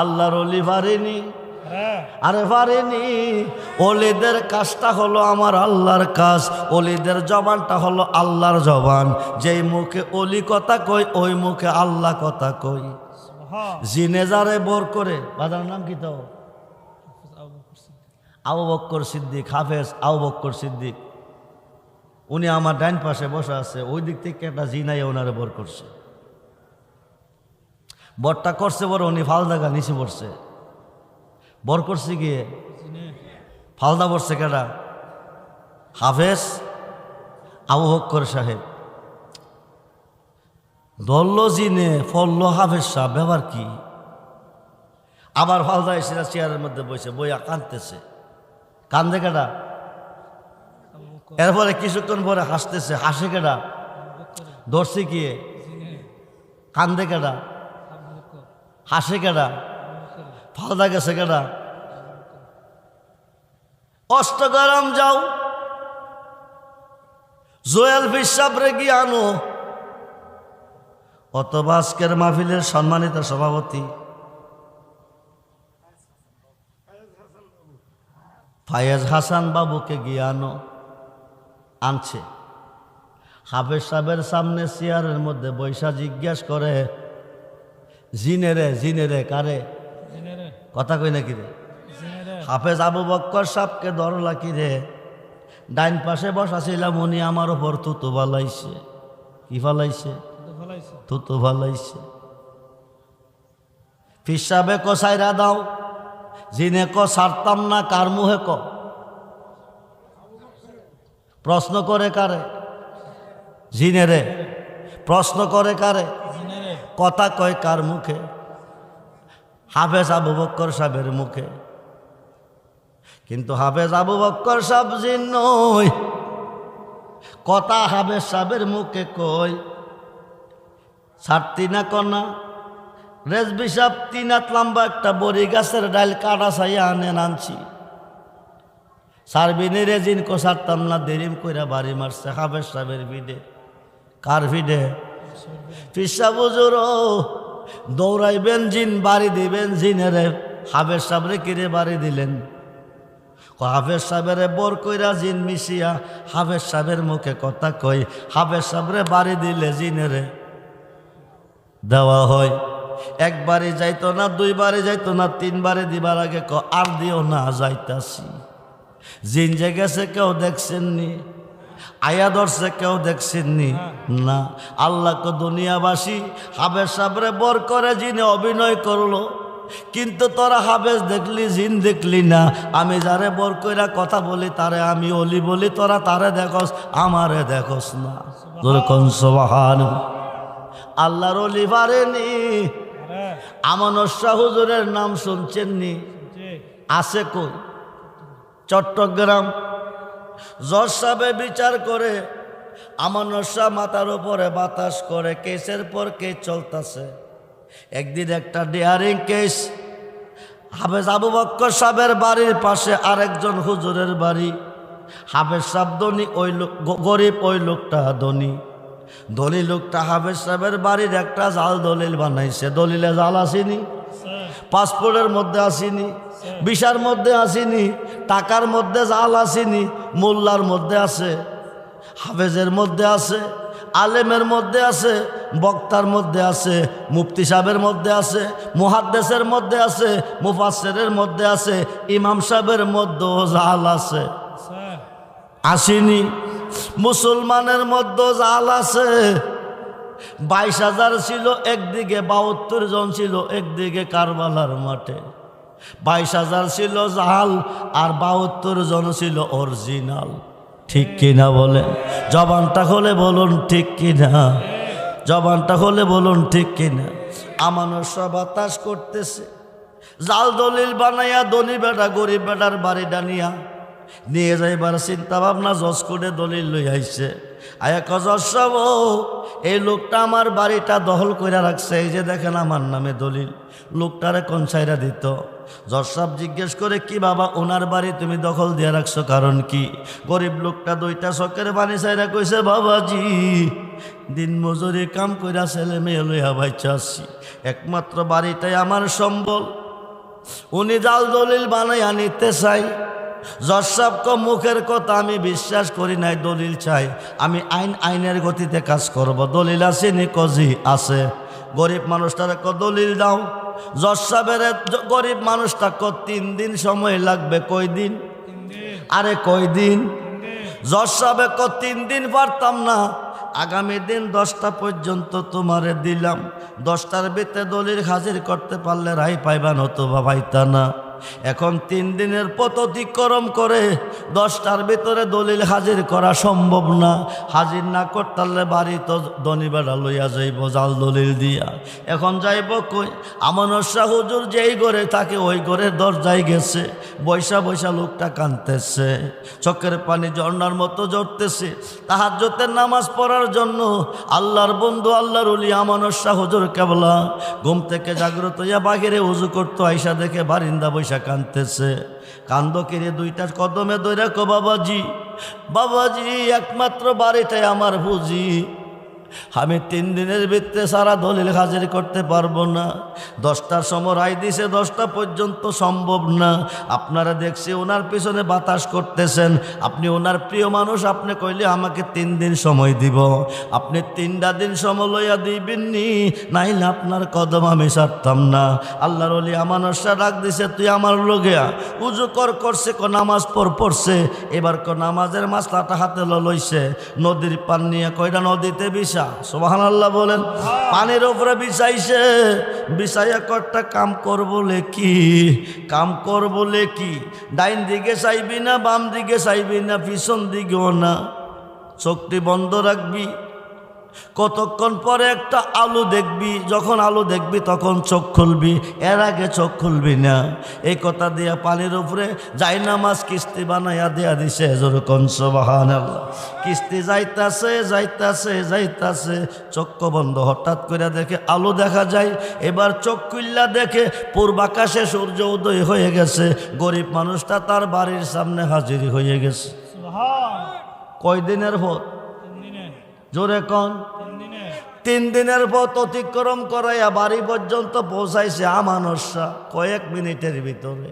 আল্লাহর ওলি পারেনি, আরে পারেনি। ওলিদের কাজটা হলো আমার আল্লাহর কাজ, ওলিদের জবানটা হলো আল্লাহর জবান। যেই মুখে ওলি কথা কই, ওই মুখে আল্লাহ কথা কই। জিনে যারে বোর করে, বাজার নাম কি তো? আবু বক্কর সিদ্দিক, হাফেজ আবু বক্কর সিদ্দিক। উনি আমার ডাইন পাশে বসে আছে, ওই দিক থেকে একটা জিনাই ওনারে বোর করছে। বরটা করছে বড়, উনি ফালদাগা নিচে পড়ছে। বর করছে গিয়ে ফালদা পড়ছে কেডা? হাফেজ আবু বক্কর সাহেব ধরল জিনে, ফলল হাফেজ সাহেব, ব্যাপার কি? আবার ফালদা এসে চেয়ারের মধ্যে বসে বইয়া কাঁদতেছে। কান্দে কেডা? এরপরে কিছুক্ষণ পরে হাসতেছে। হাসে কেডা? ধরছে কি? কান্দে কেডা? হাসে কেডা? ফালদা গেছে কেডা? অষ্টগ্রাম যাও, জোয়েল ফিসাবরে গিয়ে আনো। অথবা আজকের মাহফিলের সম্মানিত সভাপতি ফায়েজ হাসান বাবুকে গিয়ে আনো। আনছে। হাফেজ সাহেবের সামনে চেয়ারের মধ্যে বৈশা জিজ্ঞেস করে, জিনেরে জিনেরে কারে? কথা কই নাকি রে? হাফেজ আবু বক্কর সাহেবকে ধরলা কি রে? ডাইন পাশে বসাছিলাম, উনি আমার ওপর থুতু ফালাইছে। কি ফালাইছে? থুতু ফালাইছে। ফির সাহেবে ক সাইরা দাও। জিনে ক ছাড়তাম না। কার মুহে ক? প্রশ্ন করে কারে? জিনেরে। প্রশ্ন করে কারে? কথা কয় কার মুখে? হাফেজ আবু বক্কর সাহেবের মুখে। কিন্তু হাফেজ আবু বক্কর সাহেব জিন নয়, কথা হাফেজ সাহেবের মুখে কই। ছাড়তি না কনা। রেজবি সাহেব 3 হাত লম্বা একটা বড়ি গাছের ডাল কাটা ছাইয়া আনেন আনছি। সারবিনে রেজিন কো ছাড়তাম না, দেরিম কইরা বাড়ি মারছে হাফেজ সাহেবের ভিডে। কার ভিডে? ফিসা বুজুর দৌড়াইবেন জিন, বাড়ি দিবেন জিনেরে। হাফেজ সাহেবরে কিরে বাড়ি দিলেন? হাফেজ সাহেবের বোর কইরা জিন মিশিয়া হাফেজ সাহেবের মুখে কথা কই। হাফেজ সাহেবরে বাড়ি দিলে জিনেরে দেওয়া হয়। একবারই যাইতো না, 2 বারে যাইতো না, 3 বারে দিবার আগে ক আর দিও না, যাইতাছি। জিন যে গেছে কেউ দেখছেননি? আয়া ধরছে কেউ দেখছেননি? না। আল্লাহ কো দুনিয়াবাসী হাফেজ সাহেবরে বর করে জিনে অভিনয় করলো, কিন্তু তোরা হাফেজ দেখলি, জিন দেখলি না। আমি যারে বর কইরা কথা বলি তারে আমি অলি বলি, তোরা তারে দেখস, আমারে দেখস না। তোর কোন সুবহানাল্লাহ। আল্লাহর অলি পারেনি। আমানত শাহ হুজুরের নাম শুনছেননি? আছে কই? চট্টগ্রাম। জজ সাহেবে বিচার করে, আমানত শাহ মাথার উপরে বাতাস করে, কেসের পর কেস চলতেছে। একদিন একটা ডেয়ারিং কেস। হাফেজ আবু বক্কর সাহেবের বাড়ির পাশে আরেকজন হুজুরের বাড়ি। হাফেজ সাহেব ধনী, ওই লোক গরিব, ওই লোকটা ধনী। ধনী লোকটা হাফেজ সাহেবের বাড়ির একটা জাল দলিল বানাইছে। দলিলে জাল আসেনি, পাসপোর্টের মধ্যে আসেনি, ভিসার মধ্যে আসেনি, টাকার মধ্যে জাল আসেনি, মোল্লার মধ্যে আছে, হাফেজের মধ্যে আছে, আলেমের মধ্যে আছে, বক্তার মধ্যে আছে, মুফতি সাহেবের মধ্যে আছে, মুহাদ্দিসের মধ্যে আছে, মুফাসসিরের মধ্যে আছে, ইমাম সাহেবের মধ্যেও জাল আছে। আসেনি? মুসলমানের মধ্যে জাল আছে। 22,000 ছিল একদিকে, 72 জন ছিল একদিকে কারবালার মাঠে। 22,000 ছিল জাল আর 72 জন ছিল অরিজিনাল। ঠিক কিনা বলেন? জবানটা খুলে বলুন ঠিক কিনা? জবানটা খুলে বলুন ঠিক কিনা? আমানত শাহ বাতাস করতেছে, জাল দলিল বানাইয়া ধনী বেটা গরিব বেটার বাড়ি ডানিয়া নিয়ে যাইবার চিন্তা ভাবনা। জজ কোর্টে দলিল লই আইছে। আয়া জজ সাহেব, এই লোকটা আমার বাড়িটা দখল করে রাখছে, এই যে দেখেন আমার নামে দলিল। লোকটারে কোন ছাইরা দিত? জজ সাহেব জিজ্ঞেস করে, কি বাবা ওনার বাড়ি তুমি দখল দিয়ে রাখছো, কারণ কি? গরিব লোকটা 2টা চকের পানি ছাইরা কইছে, বাবাজি দিন মজুরি কাম কইরা ছেলে মেয়ে লইয়া বাইচা আসছি, একমাত্র বাড়িটাই আমার সম্বল। উনি জাল দলিল বানাইয়া নিতে চাই। জজ সাহেব মুখের কথা আমি বিশ্বাস করি নাই, দলিল চাই। আমি আইনের গতিতে কাজ করব। দলিল আছে নি? কজি আছে। গরিব মানুষটারে দলিল দাও। জজ সাহেবের গরিব মানুষটা 3 দিন সময় লাগবে। কই দিন? আরে কই দিন? জজ সাহেব 3 দিন পারতাম না, আগামী দিন 10টা পর্যন্ত তোমারে দিলাম। 10টার ভিতরে দলিল হাজির করতে পারলে রায় পাইবা, নতুবা পাইতা না। এখন 3 দিনের পথ অতিক্রম করে 10টার ভিতরে দলিল হাজির করা সম্ভব না। হাজির না করতালে বাড়ি তো ধনী বেড়া লইয়া যাইব জাল দলিল দিয়া। এখন যাইব কই? আমানত শাহ হুজুর যেই ঘরে থাকে ওই ঘরের দরজায় গেছে, বৈশা বৈশা লোকটা কাঁদতেছে, চোখের পানি ঝর্ণার মতো ঝরতেছে। তাহাজ্জুদের নামাজ পড়ার জন্য আল্লাহর বন্ধু আল্লাহর ওলি আমানত শাহ হুজুর কেবলা ঘুম থেকে জাগ্রত হইয়া বাহিরে উজু করতো, আইসা দেখে বারিন্দা বৈশা কাঁদতেছে। কান্দ কিরে 2টা কদমে দইরা কো বাবাজি, বাবাজি একমাত্র বাড়িটাই আমার পুঁজি, আমি 3 দিনের ভিতরে সারা দলিল হাজির করতে পারবো না। 10টার সময় রায় দিছে, 10টা পর্যন্ত সম্ভব না। আপনারা দেখছি ওনার পিছনে বাতাস করতেছেন, আপনি ওনার প্রিয় মানুষ, আপনি কইলে আমাকে 3 দিন সময় দিব, আপনি 3টা দিন সময় লইয়া দিবেননি, নাইলে আপনার কদম আমি ছাড়তাম না। আল্লাহর ওলি আমানত শাহ ডাক দিছে, তুই আমার লগিয়া উজু করছে, নামাজ পড়ছে, এবার নামাজের মাসলাটা হাতে লইছে, নদীর পান নিয়ে কয়টা নদীতে বিছা, সুবহানাল্লাহ বলেন, পানির উপরে বিছাইছে, বিছাইয়া কয়টা কাম করবলে কি, ডাইন দিকে চাইবি না, বাম দিকে চাইবি না, পিছন দিকেও না, চোখটি বন্ধ রাখবি, কতক্ষণ পরে একটা আলো দেখবি, যখন আলো দেখবি তখন চোখ খুলবি, এর আগে চোখ খুলবি না। এই কথা দিয়া পানির উপরে যাই নামাজ কিস্তি বানাইয়া দেয়া দিছে, যেরকম সুবহানাল্লাহ। কিস্তি যাইতাছে, চক্ষু বন্ধ, হঠাৎ করে দেখে আলো দেখা যায়, এবার চোখ খুললা দেখে পূর্বাকাশে সূর্য উদয় হয়ে গেছে, গরিব মানুষটা তার বাড়ির সামনে হাজির হয়ে গেছে। কয়দিনের পথ? জোরে কন। 3 দিনের পথ অতিক্রম করাইয়া বাড়ি পর্যন্ত পৌঁছাইছে আমানত শাহ কয়েক মিনিটের ভিতরে।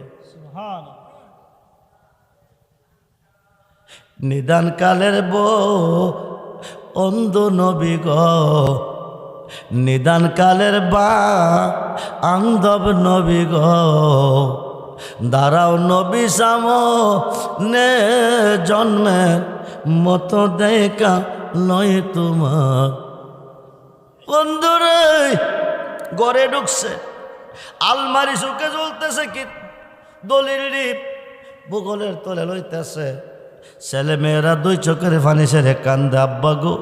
নিদান কালের অন্ধ নবী গো, নিদান কালের আন্ধব নবী গো, দাঁড়াও নবী সামনে জন্মের মতো দেখা নয় তোমার। বন্ধুরে ঘরে ঢুকছে, আলমারি শুকে জ্বলতেছে, কি দলিল রিপ ভূগোলের তলে লইতেছে, ছেলে মেয়েরা 2 চোখের পানি ছেড়ে কান্দে, আব্বা গো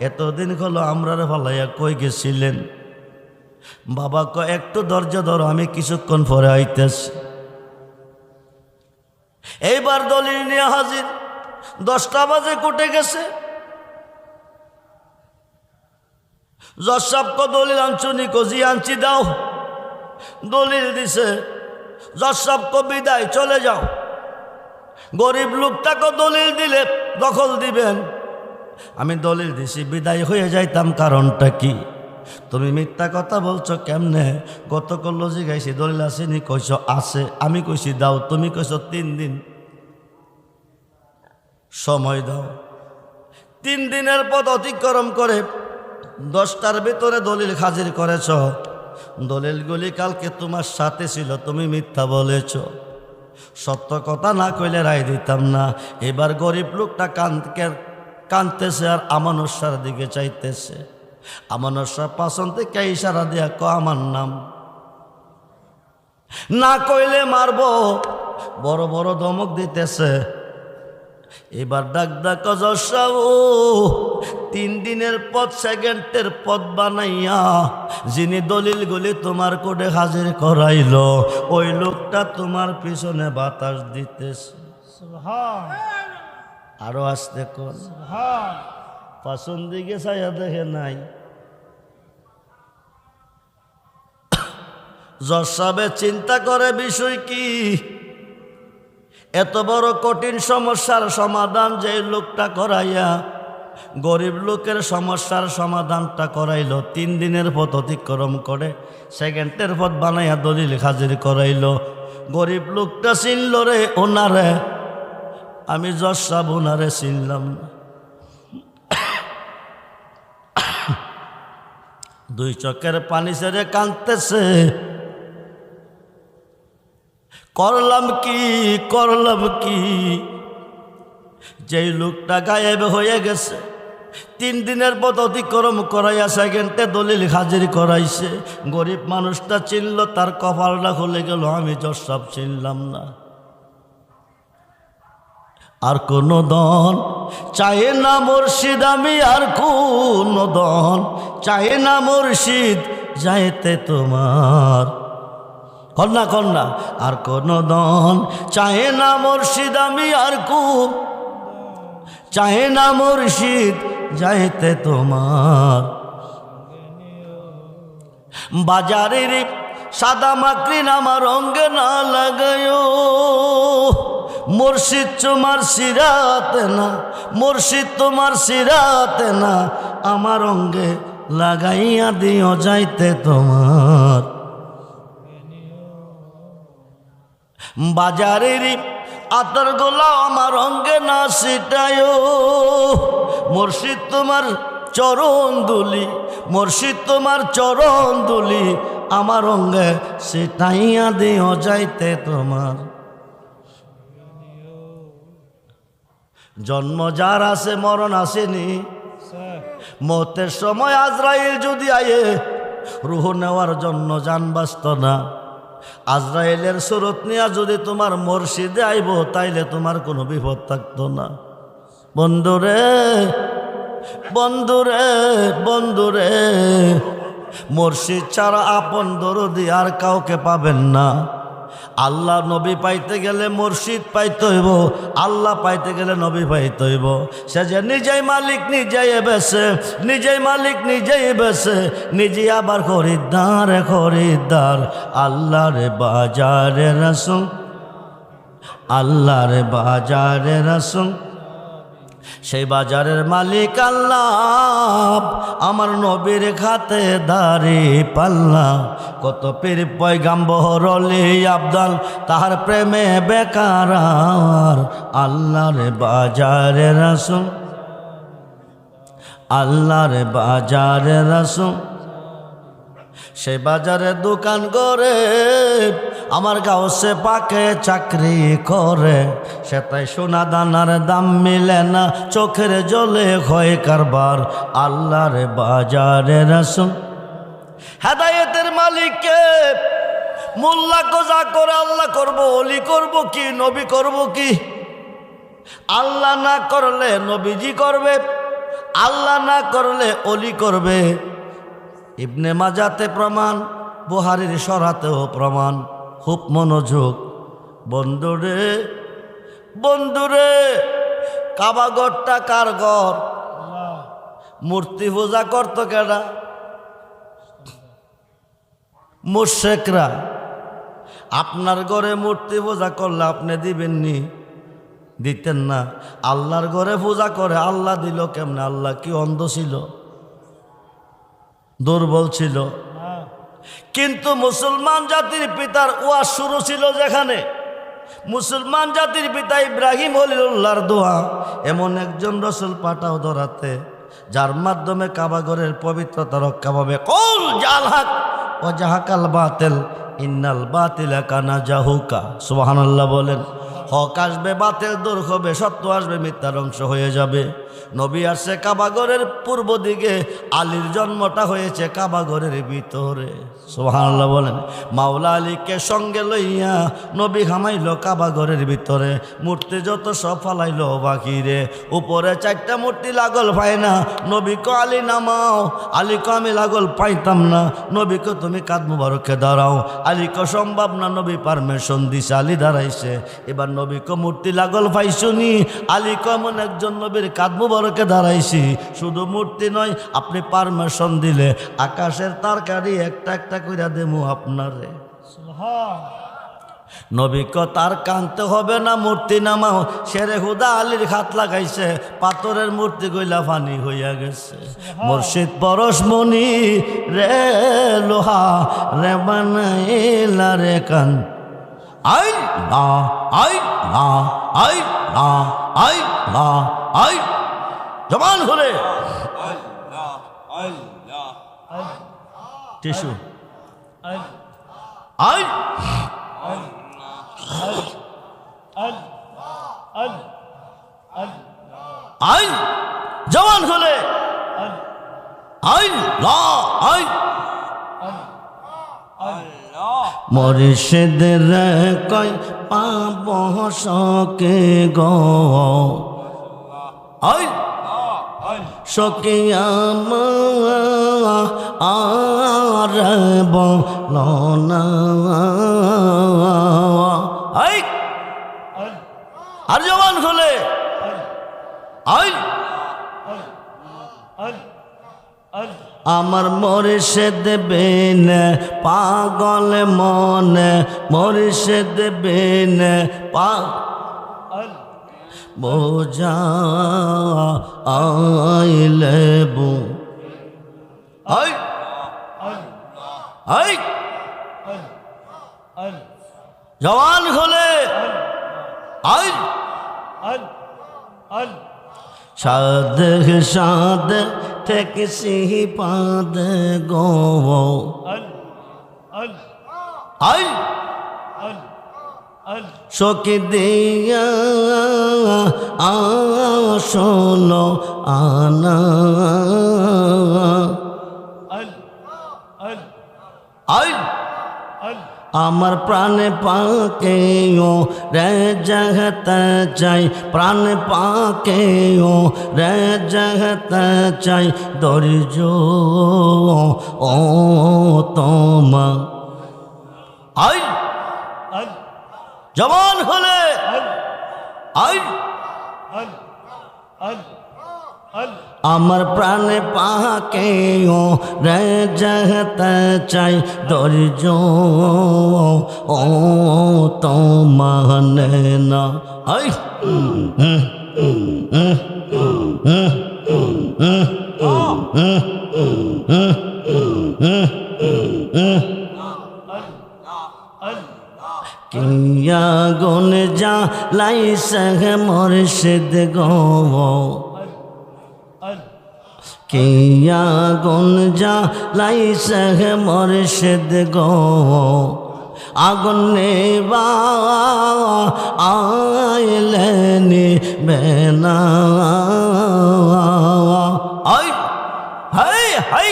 এতদিন হলো আমরা ফালাইয়া কই গেছিলেন? বাবা একটু ধৈর্য ধরো, আমি কিছুক্ষণ পরে আইতেছি। এইবার দলিল নিয়ে হাজির, 10টা বাজে কোটে গেছে। জজ সাহেব দলিল আনছুনি? জি আনছি, দাও। দলিল দিছে, জজ সাহেব বিদায়, চলে যাও। গরিব লোকটাকে দলিল দিলে দখল দিবেন, আমি দলিল দিছি বিদায় হয়ে যাইতাম, কারণটা কি? তুমি মিথ্যা কথা বলছো কেমনে? গতকাল লজি গাইছি দলিল আসেনি, কইছ আছে, আমি কইছি দাও, তুমি কইছ 3 দিন সময় দাও। 3 দিনের পথ অতিক্রম করে 10টার ভিতরে দলিল হাজির করেছ, দলিলগুলি কালকে তোমার সাথে ছিল, তুমি মিথ্যা বলেছ, সত্য কথা না কইলে রায় দিতাম না। এবার গরিব লোকটা কাঁদতেছে আর আমানত শাহর দিকে চাইতেছে। আমানত শাহ পাছন থেকে ইশারা দিয়া আমার নাম, না কইলে মারব, বড় বড় ধমক দিতেছে। এবার ডাক জজ সাহেব, 3 দিনের পথ সেকেন্ডের পথ বানাইয়া যিনি দলিলগুলি তোমার কোর্টে হাজির করাইল, ওই লোকটা তোমার পিছনে বাতাস দিতেছে। আরো আসতে কোন পাছন দিকে ছায়া দেখে নাই। জজ সাহেব চিন্তা করে বিষয় কি, এত বড় কঠিন সমস্যার সমাধান যে লোকটা করাইয়া গরিব লোকের সমস্যার সমাধানটা করাইল, 3 দিনের পথ অতিক্রম করে সেকেন্ডের পথ বানাইয়া দলিল হাজির করাইল। গরিব লোকটা চিনল রে ওনারে, আমি জজ সাহেব ওনারে চিনলাম না। 2 চোখের পানি ছেড়ে কাঁদতেছে, করলাম কি যেই লোকটা গায়েব হয়ে গেছে, 3 দিনের পথ অতিক্রম করাইয়া সেকেন্ডে দলিল হাজির করাইছে। গরিব মানুষটা চিনল, তার কপালটা খুলে গেল, আমি জসাব চিনলাম না। আর কোন দন চাহে না মুর্শিদ, আমি আর কোন দন চাহে না মুর্শিদ যাইতে তোমার। কন্যা কন্যা আর কোন দন চাহে না মুর্শিদ, আমি আর কোন চাহে না মুর্শিদ যাইতে তোমার। বাজারের সাদা মাকড়িন আমার অঙ্গে না লাগায়ো, মুর্শিদ তোমার সিরাতে না, মুর্শিদ তোমার সিরাতে না, আমার অঙ্গে লাগাইয়া দিও যাইতে তোমার। বাজারের আতর গোলা আমার অঙ্গে না ছিটায়ো, মুর্শিদ তোমার চরণ দুলি, মুর্শিদ তোমার চরণ দুলি, আমার অঙ্গে ছিটাইয়া দিও যাইতে তোমার। জন্ম যার আছে মরণ আসেনি, মতের সময় আজরাইল যদি আয়ে রুহ নেওয়ার জন্য জান বাঁচত না। আজরাইলের সুরত নিয়া যদি তোমার মুর্শিদে আইব, তাইলে তোমার কোনো বিপদ থাকতো না। বন্ধুরে বন্ধুরে বন্ধুরে, মুর্শিদ ছাড়া আপন দরদি আর কাউকে পাবেন না। আল্লাহ নবী পাইতে গেলে মুর্শিদ পাইতে হইব, আল্লাহ পাইতে গেলে নবী পাইতে হইব। সে যে নিজেই মালিক নিজেই বেছে, নিজেই মালিক নিজেই বেছে, নিজে আবার খরিদ্দার খরিদ্দার। আল্লাহর বাজারে রাসূল, আল্লাহর বাজারে রাসূল, সেই বাজারের মালিক আল্লাহ। আমার নবীর খাতে দাড়ি পাল্লা, কত পীর পয়গাম্বর ওলি আবদাল, তাহার প্রেমে বেকার। আল্লাহর বাজারে রাসূল, আল্লাহর বাজারে রাসূল, সেই বাজারে দোকান করে আমার গাউসে পাকে চাকরি করে। সে তাই সোনা দানার দাম মিলে না, চোখের জলে হয় কারবার। আল্লাহর বাজারে রাসূল, হেদায়েতের মালিককে মোল্লা কোজা করে আল্লাহ করব, অলি করব কি, নবী করব কি? আল্লাহ না করলে নবীজি করবে, আল্লাহ না করলে অলি করবে। ইবনে মাজাতে প্রমাণ, বুহারীর শরাতেও প্রমাণ। খুব মনোযোগ বন্ধুরে বন্ধুরে, কাবাগরটা কার ঘর? মূর্তি পূজা করত কেডা? মুশরিকরা। আপনার ঘরে মূর্তি পূজা করলে আপনি দিবেননি? দিতেন না। আল্লাহর ঘরে পূজা করে, আল্লাহ দিল কেমনে? আল্লাহ কি অন্ধ ছিল? দুর্বল ছিল? কিন্তু মুসলমান জাতির পিতার ওয়াজ শুরু ছিল যেখানে, মুসলমান জাতির পিতা ইব্রাহিম খলিলুল্লাহর দোয়া, এমন একজন রসুল পাঠাও ধরাতে যার মাধ্যমে কাবাগরের পবিত্রতা রক্ষা পাবে। কুল জাল হক ও জাহাকাল বাতিল ইন্নাল বাতিলা কানা জাহুকা। সুবহানাল্লাহ বলেন। হক আসবে, বাতিল দূর হবে, সত্য আসবে, মিথ্যা ধ্বংস হয়ে যাবে। নবী আসছে কাবাগরের পূর্ব দিকে, আলীর জন্মটা হয়েছে কাবাগরের ভিতরে। সুবহানাল্লাহ বলেন। মাওলা আলীকে সঙ্গে লইয়া নবী হামাইল কাবাগরের ভিতরে। মূর্তি যত সব ফালাইল বাকিরে, উপরে 4টা মূর্তি লাগল পায় না। নবীকে আলী নামাও, আলীকে আমি লাগল পাইতাম না। নবীকে তুমি কাঁধ মুবারকে দাঁড়াও, আলীকে সম্ভব না। নবী পারমিশন দিছে, আলী দাঁড়াইছে। এবার নবীকে মূর্তি লাগল পাইছুনি, আলী কেমন একজন নবীর কাঁধ মুবারকে দাঁড়াইছি। শুধু মূর্তি নয়, আপনি পারমিশন দিলে আকাশের তারকারি একটা একটা কইরা দেমু আপনারে। নবীকে তার কানতে হবে না, মূর্তি নামাও। শেরে হুদা আলীর হাত লাগাইছে, পাথরের মূর্তি গইলা পানি হইয়া গেছে। মুর্শিদ পরশমণি রে লোহা রে বানাইলা রে কান। আই না আই না আই না আই না আই, জবান খুলে টিস্যু। আই আই জবান খুলে আল্লাহ আই মুর্শিদের কই পাব সকে গো আই সকে আর বলনা আই আর জবান খুলে আই আমার মুর্শিদ বিন পাগল মনে মুর্শিদ বিন বোঝা আইলে বু আই আই জওয়ান খোলে আই সাদ সাদ থেকে সিহি পাদ গো আই শোকে দিয়া আসলো আনা আই আমার প্রাণে পাকেও রে জগত চাই প্রাণ পাকেও রে জগত চাই ধৈর্য ও তোমা আই জবান হলে আই আমার প্রাণে পাকেও রে জগত চাই ধৈর্য ও তো মানে না আই কিয়া গুন যা লাইস মুর্শিদ গো কিয়া গুন যা লাইস মুর্শিদ গো আগুন নেবা আইলেনি বেনা আই হাই হাই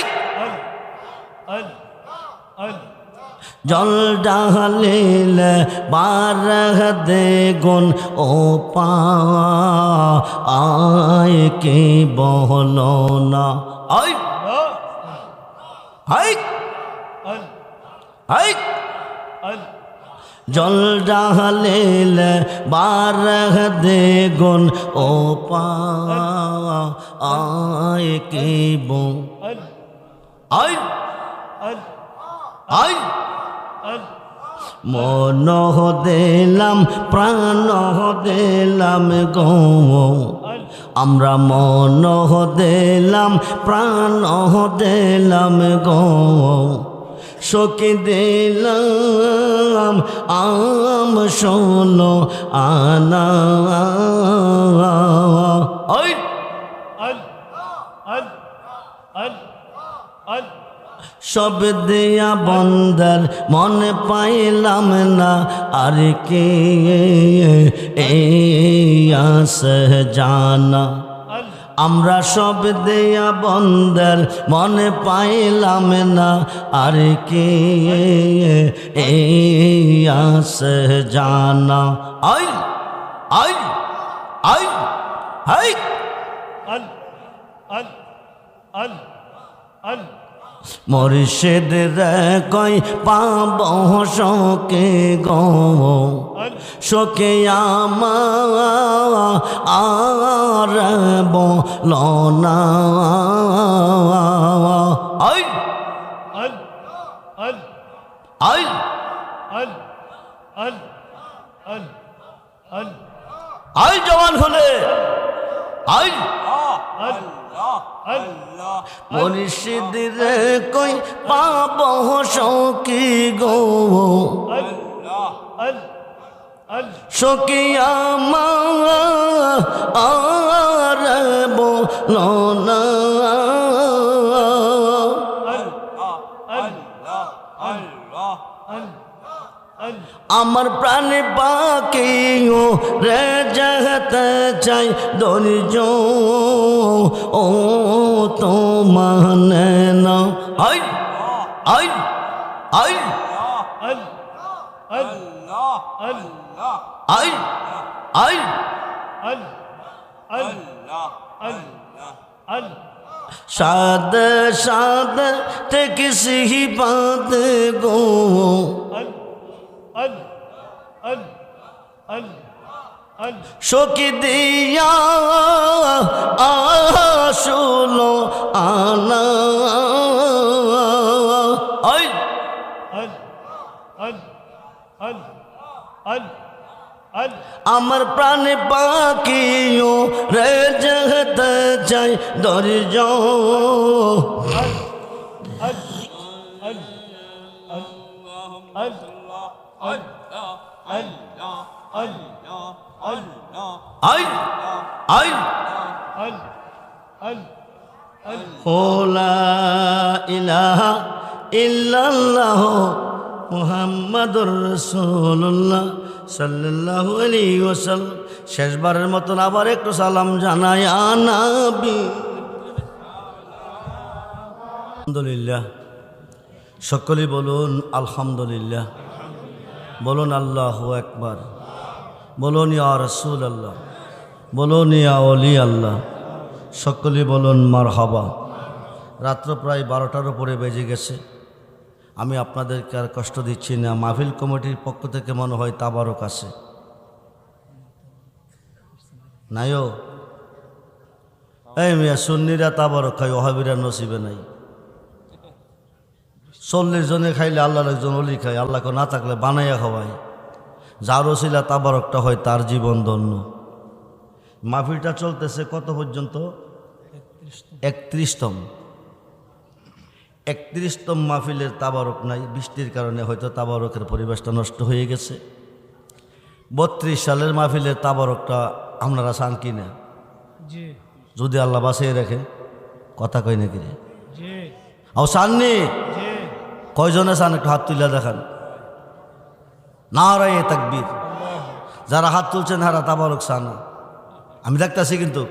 জল ডালিলে বারহ দে গুন ও পা আয় কে বহলো না আই হাই হাই জল ডালিলে বারহ দে গুন ও পা আয় কে বো আই আই মন দিলাম প্রাণ দিলাম গো আমরা মন দিলাম প্রাণ দিলাম গো সখী দিলাম আম শোনো আনা ওই সব দিয়া বন্দর মনে পাইলাম না আর কে আস জানা আমরা সব দিয়া বন্দর মনে পাইলাম না আর কে আস জানা আই আই আই আই মুর্শিদ রে কই পাব শোকে গো শোকে আর বলো না আই আই আই জওয়ান হলে আই মুর্শিদ রে কই পাব শোকে গো শোকে আর বলো না আমার প্রাণে পাখিও রে যেতে চাই ধৈর্য ও তো মানে না I I I I I शाद शाद ते किसी ही बात को शोकी दिया आशुलो आना आई আমার প্রাণে পাখিও রে যেতে চাই ধৈর্য আই আই লা ইলাহা ইল্লাল্লাহ মুহাম্মাদুর রাসূলুল্লাহ সাল্লাল্লাহু আলাইহি ওয়াসাল্লাম। শেষবারের মতন আবার একটু সালাম জানাই নবী। আলহামদুলিল্লাহ, সকলেই বলুন আলহামদুলিল্লাহ, বলুন আল্লাহু আকবার, বলুন ইয়া রাসূলুল্লাহ, বলুন ইয়া ওলি আল্লাহ, সকলেই বলুন মারহাবা। রাত্র প্রায় 12টার উপরে বেজে গেছে। আমি আপনাদেরকে আর কষ্ট দিচ্ছি না। মাহফিল কমিটির পক্ষ থেকে মনে হয় তাবারক আছে, নাইও? এই মিয়া, সুন্নিরা তাবারক খাই, ওহাবিরা নসিবে নাই। 40 জনে খাইলে আল্লাহর একজন অলি খায়, আল্লাহকে না থাকলে বানাইয়া খাওয়ায়। যার ওসিলা তাবারকটা হয় তার জীবন ধন্য। মাহফিলটা চলতেছে কত পর্যন্ত? 31তম। 31তম মাহফিলের তাবারক নাই, বৃষ্টির কারণে হয়তো তাবারকের পরিবেশটা নষ্ট হয়ে গেছে। 32 সালের মাহফিলের তাবারকটা আপনারা চান কি না? যদি আল্লাহ বাঁচিয়ে রাখে, কথা কই নাকি রে? ও চাননি? কয়জনে চান? একটু হাত তুলে দেখান। নারায়ে তাকবীর। যারা হাত তুলছেন হারা তাবারক চান, আমি দেখতেছি। কিন্তু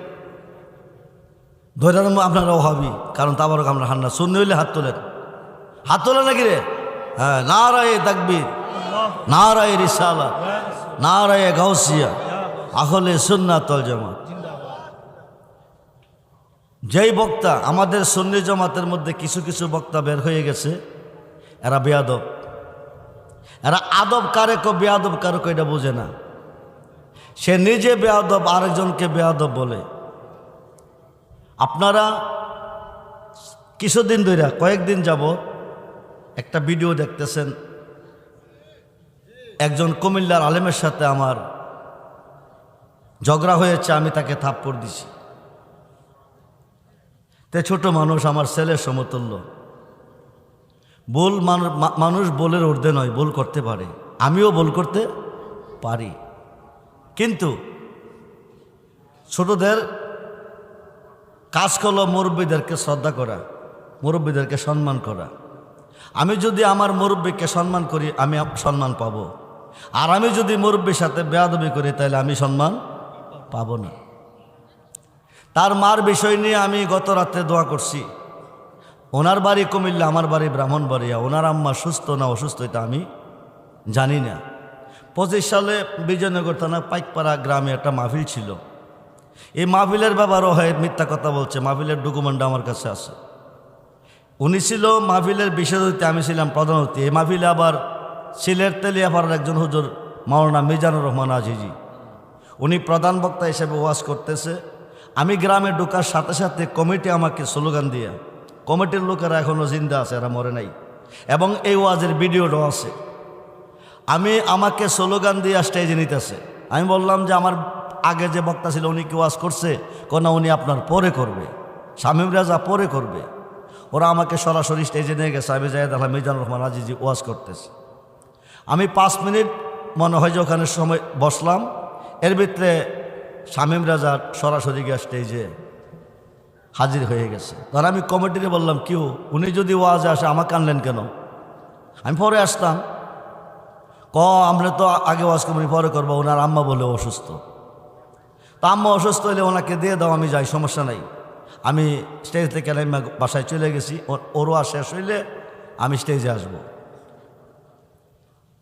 ধরে আপনারা ওহাবি, কারণ তাবারক আমরা হান না। শূন্য হইলে হাত তোলেন, হাত তোলেন নাকি রে? হ্যাঁ, নারায়ে তাকবীর, নারায়ে রিসালাত, নারায়ে গাউসিয়া, আহলে সুন্নাত ওয়াল জামাত। যেই বক্তা, আমাদের সুন্নি জামাতের মধ্যে কিছু কিছু বক্তা বের হয়ে গেছে, এরা বেয়াদব। এরা আদব কারে কো, বেয়াদব কারে কো এটা বোঝে না। সে নিজে বেয়াদব, আরেকজনকে বেয়াদব বলে। আপনারা কিছুদিন ধরে, কয়েকদিন যাবত একটা ভিডিও দেখতেছেন, একজন কুমিল্লার আলেমের সাথে আমার ঝগড়া হয়েছে, আমি তাকে থাপ্পড় দিছি। তে ছোট মানুষ, আমার ছেলের সমতুল্য। ভুল মানুষ বলের ঊর্ধ্বে নয়, ভুল করতে পারে, আমিও ভুল করতে পারি। কিন্তু ছোটদের কাজ হলো মুরব্বীদেরকে শ্রদ্ধা করা, মুরব্বীদেরকে সম্মান করা। আমি যদি আমার মুরব্বীকে সম্মান করি, আমি সম্মান পাব। আর আমি যদি মুরব্বীর সাথে বেয়াদবি করি, তাহলে আমি সম্মান পাব না। তার মার বিষয় নিয়ে আমি গত রাত্রে দোয়া করছি। ওনার বাড়ি কুমিল্লা, আমার বাড়ি ব্রাহ্মণবাড়িয়া। ওনার আম্মা সুস্থ না অসুস্থ এটা আমি জানি না। 25 সালে বিজয়নগর থানা পাইকপাড়া গ্রামে একটা মাহফিল ছিল। এই মাহফিলের ব্যাপারও হয় মিথ্যা কথা বলছে, মাহফিলের ডকুমেন্ট আমার কাছে আছে। উনি ছিল মাহফিলের বিশেষ অতিথি, আমি ছিলাম প্রধান অতিথি। এই মাহফিলে আবার সিলেট তেলিয়াপাড়ার একজন হুজুর মাওলানা মিজানুর রহমান আজিজি, উনি প্রধান বক্তা হিসেবে ওয়াজ করতেছে। আমি গ্রামে ঢোকার সাথে সাথে কমিটি আমাকে স্লোগান দিয়ে, কমিটির লোকেরা এখনও জিন্দা আছে, এরা মরে নাই, এবং এই ওয়াজের ভিডিওটাও আছে। আমাকে স্লোগান দিয়ে স্টেজে নিতেছে। আমি বললাম যে আমার আগে যে বক্তা ছিল উনি কি ওয়াজ করছে? না, উনি আপনার পরে করবে, শামীম রাজা পরে করবে। ওরা আমাকে সরাসরি স্টেজে নিয়ে গেছে। আমি জায়েদ আলহাম মিজানুর রহমান আজিজি ওয়াজ করতেছে। আমি 5 মিনিট মনে হয় যে ওখানে সময় বসলাম। এর ভিতরে শামীম রাজা সরাসরি গিয়ে স্টেজে হাজির হয়ে গেছে। তখন আমি কমিটিতে বললাম, কেউ উনি যদি ওয়াজে আসে আমাকে আনলেন কেন? আমি পরে আসতাম। আমরা তো আগে ওয়াজ করি পরে করবো, ওনার আম্মা বলে অসুস্থ। তো আম্মা অসুস্থ হলে ওনাকে দিয়ে দাও, আমি যাই, সমস্যা নাই। আমি স্টেজ থেকে বাসায় চলে গেছি। ওর ওয়াজ শেষ হইলে আমি স্টেজে আসবো,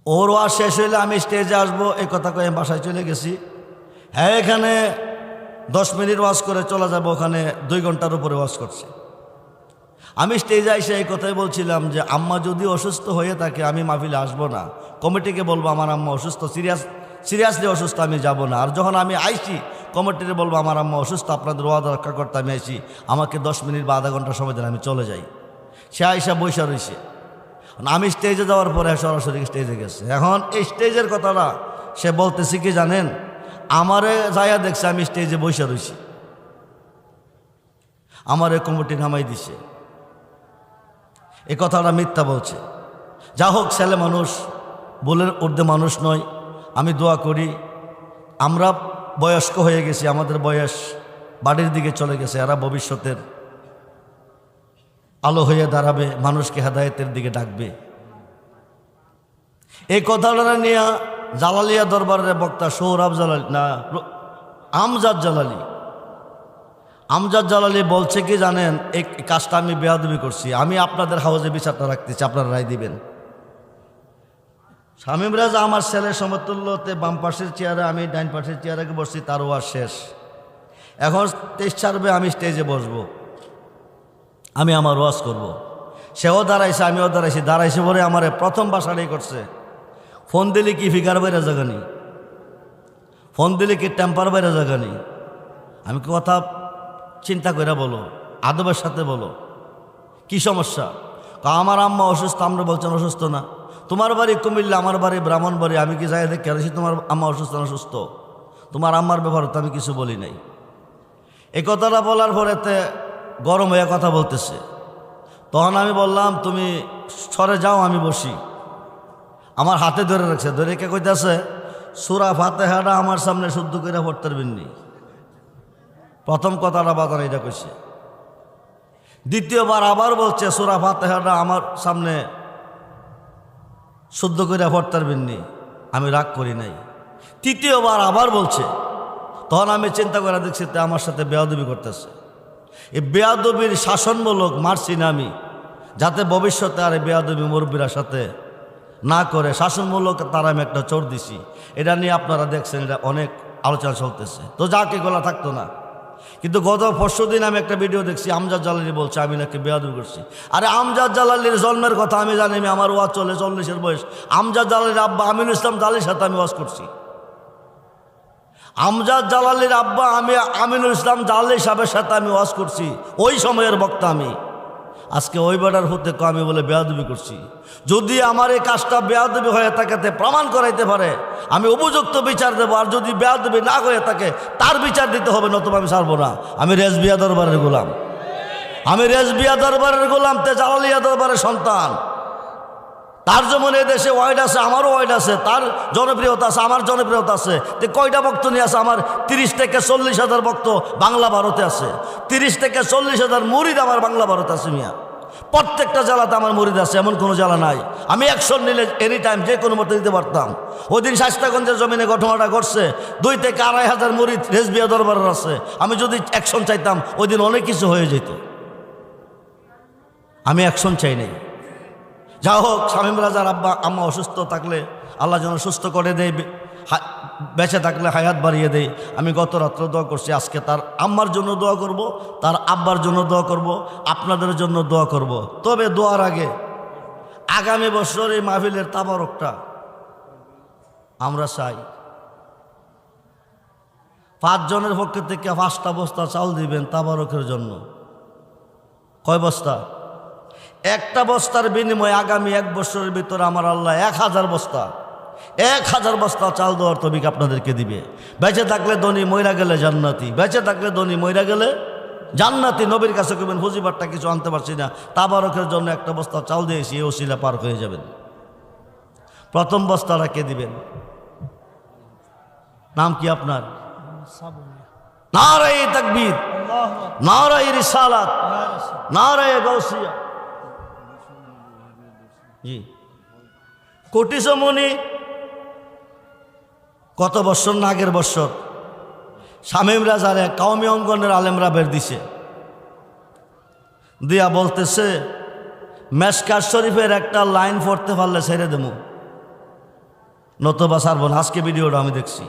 ওর ওয়াজ শেষ হইলে আমি স্টেজে আসবো, এই কথা কয়ে আমি বাসায় চলে গেছি। হ্যাঁ, এখানে 10 মিনিট ওয়াজ করে চলে যাবো, ওখানে 2 ঘন্টার উপরে ওয়াজ করছে। আমি স্টেজে এসে এই কথাই বলছিলাম যে আম্মা যদি অসুস্থ হয়ে থাকে আমি মাহফিলে আসবো না, কমিটিকে বলবো আমার আম্মা অসুস্থ, সিরিয়াসলি অসুস্থ, আমি যাব না। আর যখন আমি আইছি কমিটিকে বলবো আমার আম্মা অসুস্থ, আপনাদের ওয়াদা রক্ষা করতে আমি আইছি, আমাকে 10 মিনিট বা আধা ঘন্টা সময় দেন, আমি চলে যাই। সে আইসা বৈশা রয়েছে। আমি স্টেজে যাওয়ার পরে সরাসরি স্টেজে গেছে। এখন এই স্টেজের কথাটা সে বলতেছি কি জানেন, আমারে যাইয়া দেখছে আমি স্টেজে বৈশা রয়েছি, আমার এই কমিটি নামাই দিছে। এই কথাটা মিথ্যা বলছে। যা হোক, ছেলে মানুষ, বলের ঊর্ধ্বে মানুষ নয়। আমি দোয়া করি, আমরা বয়স্ক হয়ে গেছি, আমাদের বয়স বাড়ির দিকে চলে গেছে, এরা ভবিষ্যতের আলো হয়ে দাঁড়াবে, মানুষকে হেদায়েতের দিকে ডাকবে। এই কথাটা নিয়ে জালালিয়া দরবারের বক্তা সৌরভ জালালি না আমজাদ জালালি বলছে কি জানেন, এই কাজটা আমি বেয়াদবি করছি, আমি আপনাদের হাউজে বিচারটা রাখতেছি, আপনারা রায় দিবেন। শামীম রাজা আমার ছেলের সমতুল্যতে বাম পাশের চেয়ারে, আমি ডাইন পাশের চেয়ারে বসছি, তার ওয়াজ শেষ। এখন স্টেজ ছাড়বে, আমি স্টেজে বসবো, আমি আমার ওয়াজ করব। সেও দাঁড়াইছে, আমিও দাঁড়াইছে বলে আমার প্রথম বাসাটাই করছে, ফোন দিলে কি ফিগার বাইরে জায়গানি, ফোন দিলে কি টেম্পার বাইরে জায়গানি। আমি কথা চিন্তা করে বলো, আদবের সাথে বলো, কি সমস্যা? আমার আম্মা অসুস্থ, আমরা বলছেন অসুস্থ না। তোমার বাড়ি কুমিল্লা, আমার বাড়ি ব্রাহ্মণবাড়ি, আমি কি যাই দেখে আসি তোমার আম্মা অসুস্থ না সুস্থ? তোমার আম্মার ব্যাপারে তো আমি কিছু বলি নাই। এই কথাটা বলার পরেতে গরম হয়ে কথা বলতেছে। তখন আমি বললাম তুমি সরে যাও, আমি বসি। আমার হাতে ধরে রাখছে, ধরে কে কইতেছে সূরা ফাতিহাটা আমার সামনে শুদ্ধ করে পড়তে পারবেননি। প্রথম কথাটা বাজার এটা কইছে। দ্বিতীয়বার আবার বলছে সূরা ফাতিহাটা আমার সামনে শুদ্ধ করে পড়তে পারবেননি। আমি রাগ করি নাই। তৃতীয়বার আবার বলছে। তখন আমি চিন্তা করে দেখছি তে আমার সাথে বেয়াদবি করতেছে। এই বেয়াদবির শাসনমূলক মারছি না আমি, যাতে ভবিষ্যতে আর বেয়াদবি মুরব্বীর সাথে না করে, শাসনমূলক তার আমি একটা চোর দিছি। এটা নিয়ে আপনারা দেখছেন, এটা অনেক আলোচনা চলতেছে। তো যাকে গলা থাকতো না। কিন্তু গত পরশুদিন আমি একটা ভিডিও দেখছি, আমজাদ জালালি বলছে আমি নাকি বেয়াদবি করছি। আরে আমজাদ জালালির জন্মের কথা আমি জানি, আমি আমার ওয়াজ চলে 40-এর বয়স। আমজাদ জালালির আব্বা আমিনুল ইসলাম জালালির সাথে আমি ওয়াজ করছি। আমজাদ জালালির আব্বা আমিনুল ইসলাম জালালি সাহেবের সাথে আমি ওয়াজ করছি, ওই সময়ের বক্তা আমি। আজকে ওই বেটার হতে আমি বলে বেয়াদবি করছি। যদি আমার এই কাজটা বেয়াদবি হয়ে থাকে প্রমাণ করাইতে পারে, আমি উপযুক্ত বিচার দেবো। আর যদি বেয়াদবি না হয়ে থাকে তার বিচার দিতে হবে, নতুবা আমি ছাড়বো না। আমি রেজবিয়া দরবারের গোলাম, আমি রেজবিয়া দরবারের গোলাম, তে জালালিয়া দরবারের সন্তান। তার যেমন এদেশে ওয়াইড আছে, আমারও ওয়াইড আছে। তার জনপ্রিয়তা আছে, আমার জনপ্রিয়তা আছে। তে কয়টা ভক্ত নিয়ে আছে? আমার 30 থেকে 40 হাজার ভক্ত বাংলা ভারতে আছে। 30 থেকে 40 হাজার মুরিদ আমার বাংলা ভারতে আছে মিয়া। প্রত্যেকটা জেলাতে আমার মুরিদ আছে, এমন কোনো জেলা নাই। আমি অ্যাকশন নিলে এনি টাইম যে কোনো মতো দিতে পারতাম। ওই দিন শায়েস্তাগঞ্জের জমিনে ঘটনাটা ঘটছে, 2 থেকে 2.5 হাজার মুরিদ রেজবিয়া দরবারের আছে। আমি যদি অ্যাকশন চাইতাম ওই দিন অনেক কিছু হয়ে যেত। আমি অ্যাকশন চাই নাই। যা হোক, শামীম রাজার আম্মা অসুস্থ থাকলে আল্লাহ যেন সুস্থ করে দেয়, বেঁচে থাকলে হায়াত বাড়িয়ে দেয়। আমি গত রাত্রে দোয়া করছি, আজকে তার আম্মার জন্য দোয়া করব, তার আব্বার জন্য দোয়া করব, আপনাদের জন্য দোয়া করব। তবে দোয়ার আগে আগামী বছর এই মাহফিলের তাবারকটা আমরা চাই। 5 জনের পক্ষে থেকে 5টা বস্তা চাল দিবেন তাবারকের জন্য। কয় বস্তা? একটা বস্তার বিনিময়ে আগামী 1 বছরের ভিতরে আমার আল্লাহ 1000 বস্তা চাল দেওয়ার তৌফিক আপনাদেরকে দিবে। বেঁচে থাকলে ধনী, মইরা গেলে জান্নাতি। বেঁচে থাকলে ধনী, মইরা গেলে জান্নাতি। নবীর কাছে কইবেন হুজিবারটা কিছু আনতে পারছি না, তাবারকের জন্য একটা বস্তা চাল দিয়েছি, এই ওসিলা পার হয়ে যাবেন। প্রথম বস্তাটা কে দিবেন? নাম কি আপনার? নারায়ে তাকবীর, নারায়ে রিসালাত, নারায়ে গাউসিয়া। জি, কোটি সমনি কত বৎসর না আগের বৎসর শামীম রাজারে কওমি অঙ্গনের আলেমরা বের দিছে, দিয়া বলতেছে মেশকাত শরীফের একটা লাইন পড়তে পারলে ছেড়ে দেবো, নতুবা ছাড়ব না। আজকে ভিডিওটা আমি দেখছি।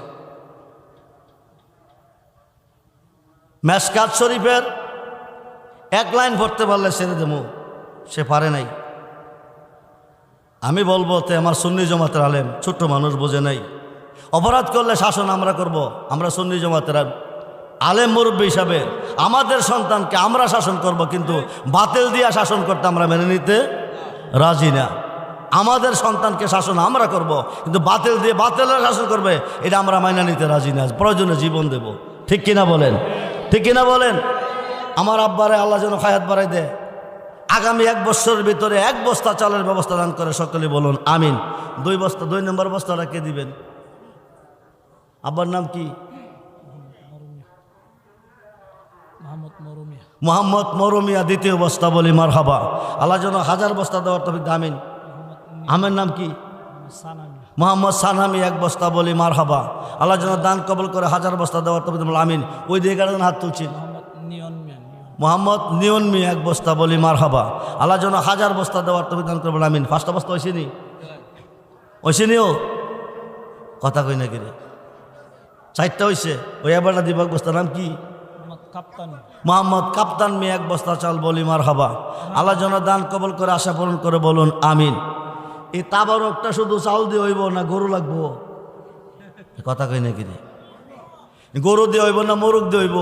মেশকাত শরীফের এক লাইন পড়তে পারলে ছেড়ে দেবো, সে পারে নাই। আমি বলবো তে আমার সুন্নি জমাতের আলেম, ছোট্ট মানুষ বোঝে নাই। অপরাধ করলে শাসন আমরা করব, আমরা সুন্নি জমাতের আলেম মুরব্বী হিসাবে আমাদের সন্তানকে আমরা শাসন করব, কিন্তু বাতিল দিয়া শাসন করতে আমরা মেনে নিতে রাজি না। আমাদের সন্তানকে শাসন আমরা করব, কিন্তু বাতিল দিয়ে বাতিলের শাসন করবে এটা আমরা মাইনা নিতে রাজি না। প্রয়োজনে জীবন দেব, ঠিক কিনা বলেন? ঠিক কিনা বলেন? আমার আব্বারে আল্লাহ যেন হায়াত বাড়াই দেয়, আগামী 1 বছরের ভিতরে 1 বস্তা চালের ব্যবস্থা দান করে সকলে বলুন আমিন। 2 বস্তা, 2 নম্বর বস্তাটা কে দিবেন? আব্বার নাম কি? মোহাম্মদ মরুমিয়া। 2য় বস্তা বলি মারহাবা। আল্লাহ যেন 1000 বস্তা দেওয়ার তৌফিক দেন আমিন। আমার নাম কি? মোহাম্মদ সানামি। 1 বস্তা বলি মারহাবা। আল্লাহ যেন দান কবুল করে 1000 বস্তা দেওয়ার তৌফিক দেন আমিন। ওই দিকে হাত তুলছেন মোহাম্মদ নিয়ন মি। 1 বস্তা বলি মারহাবা। আল্লাহ যেন 1000 বস্তা দেওয়ার তৌফিক দান করবেন আমিন। 5টা বস্তা হয়েছিনি? হয়েছিনিও? কথা কই না কিরে? 4টা হয়েছে। ওই এবারটা দিবাক বস্তার নাম কি? মোহাম্মদ কাপ্তান মি। 1 বস্তা চাল বলি মারহাবা। আল্লাহ যেন দান কবুল করে আশা পূরণ করে বলুন আমিন। এই তাবারকটা শুধু চাউল দিয়ে হইব না গরু লাগবো? কথা কই না কিরে? গরু দিয়ে হইব না মোরগ দিয়ে হইব?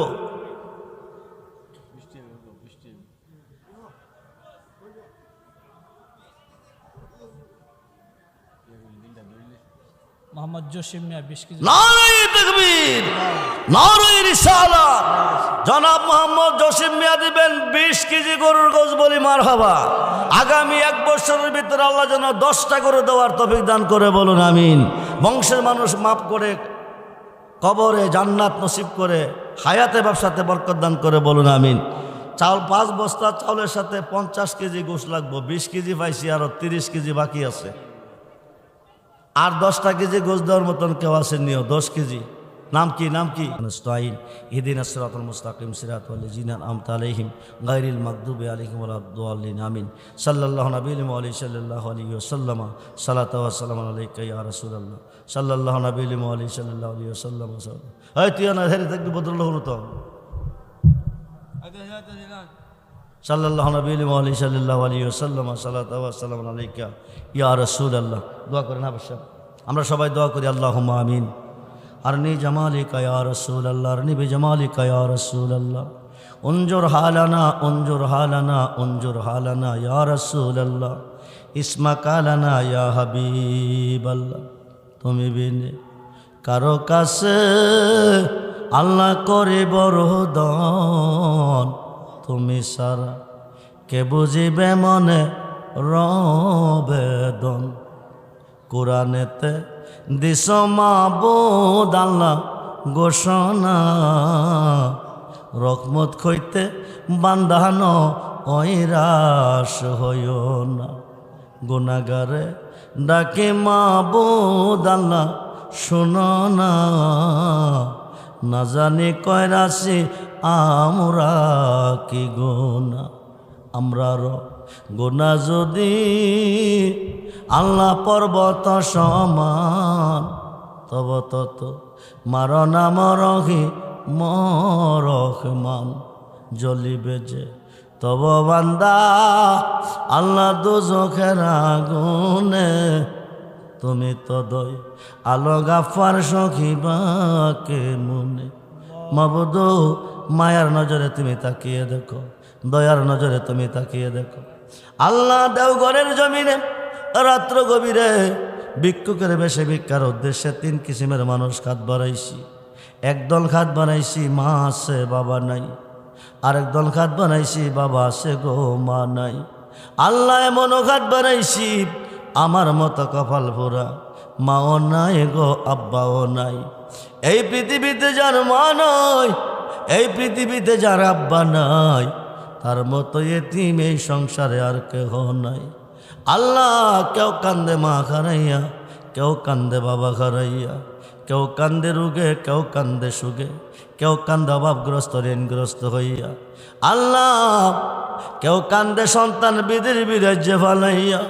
মোহাম্মদ জসিম মিয়া 20 কেজি। নারায়ে তাকবীর, নারায়ে রিসালাত। জনাব মোহাম্মদ জসিম মিয়া দিবেন 20 কেজি গরুর গোশত বলি মারহাবা। আগামী 1 বছরের ভিতরে আল্লাহ যেন 10টা গরু দেওয়ার তৌফিক দান করে বলুন আমিন। বংশের মানুষ মাফ করে, কবরে জান্নাত নসিব করে, হায়াতে ব্যবসাতে বরকত দান করে বলুন আমিন। চাউল 5 বস্তা চাউলের সাথে 50 কেজি গোশত লাগবে। 20 কেজি পাইছি, আরো 30 কেজি বাকি আছে। আর 10টা কেজি গোশত দেওয়ার মতন কেউ আছেন নিও? 10 কেজি। নাম কি? নাম কি? নাস্তাইন ইহদিনাস সিরাতাল মুস্তাকিম সিরাতাল লাযিনা আন'আমতা আলাইহিম গায়রিল মাগদুবি আলাইহিম ওয়ালাদ-দাল্লিন আমিন। সাল্লাল্লাহু সাল্লাল্লাহু আলাইহি ওয়াসাল্লাম। সালাতু ওয়া সালামু আলাইকা ইয়া রাসূলুল্লাহ। সাল্লাল্লাহু সাল্লাল্লাহু আলাইহি ওয়াসাল্লাম। এই তুই না হেরে থাকবি বদরুল্লাহ হলো তো। সাল্লাল্লাহু সাল্লাল্লাহু আলাইহি ওয়াসাল্লাম। সালাতু ওয়া সালামু আলাইকা ইয়া রাসূলুল্লাহ। দোয়া করেন অবশ্যই, আমরা সবাই দোয়া করি আল্লাহুম্মা আমিন। আরনি জামালিকা ইয়া রাসূলুল্লাহ, আরনি বিজামালিকা ইয়া রাসূলুল্লাহ। উনজুর হালানা, উনজুর হালানা, উনজুর হালানা ইয়া রাসূলুল্লাহ। ইসমাকা লানা ইয়া হাবিবাল্লাহ। তুমি বিনে কারো কাছে আল্লাহ করে বড় দান, তুমি সারা কে বুঝিবে মনে রবেদন। কোরআনেতে দিস মাবুদ আল্লাহ ঘোষণা, রহমত খইতে বান্ধানো ঐরাস হইও না। গুনাহগারে ডাকে মাবুদ আল্লাহ শুনো না, না জানি কয় রাশি আমরা কি গুনাহ। আমরার গুনাহ যদি আল্লাহ পর্বত সমান, তব তত মারনা মরহি মরহমান। জ্বলিবে যে তব বান্দা আল্লাহ দোজখের আগুনে, তুমি তো দই আলো গাফার সখিবাকে মনে। মাবুদ মায়ার নজরে তুমি তাকিয়ে দেখো, দয়ার নজরে তুমি তাকিয়ে দেখো। আল্লাহ দেওঘরের জমিনে রাত্র গভীরে ভিক্ষুকের বেশে ভিক্ষার উদ্দেশ্যে 3 কিসিমের মানুষ খাত বানাইছি। একদল খাত বানাইছি মা আছে বাবা নাই, আরেক দল খাত বানাইছি বাবা আছে গো মা নাই। আল্লাহ এমনও খাত বানাইছি আমার মতো কপাল ভরা মাও নাই গো আব্বাও নাই। এই পৃথিবীতে যার মা নাই, এই পৃথিবীতে যার আব্বা নাই, তার মতো এতিম এই সংসারে আর কেহ নাই। আল্লাহ কেউ কান্দে মা খারাইয়া, কেউ কান্দে বাবা খারাইয়া, কেউ কান্দে রোগে, কেউ কান্দে সুগে, কেউ কান্দে অভাবগ্রস্ত ঋণগ্রস্ত হইয়া। আল্লাহ কেউ কান্দে সন্তান বিধির বিরাজ্যে ফালাইয়া,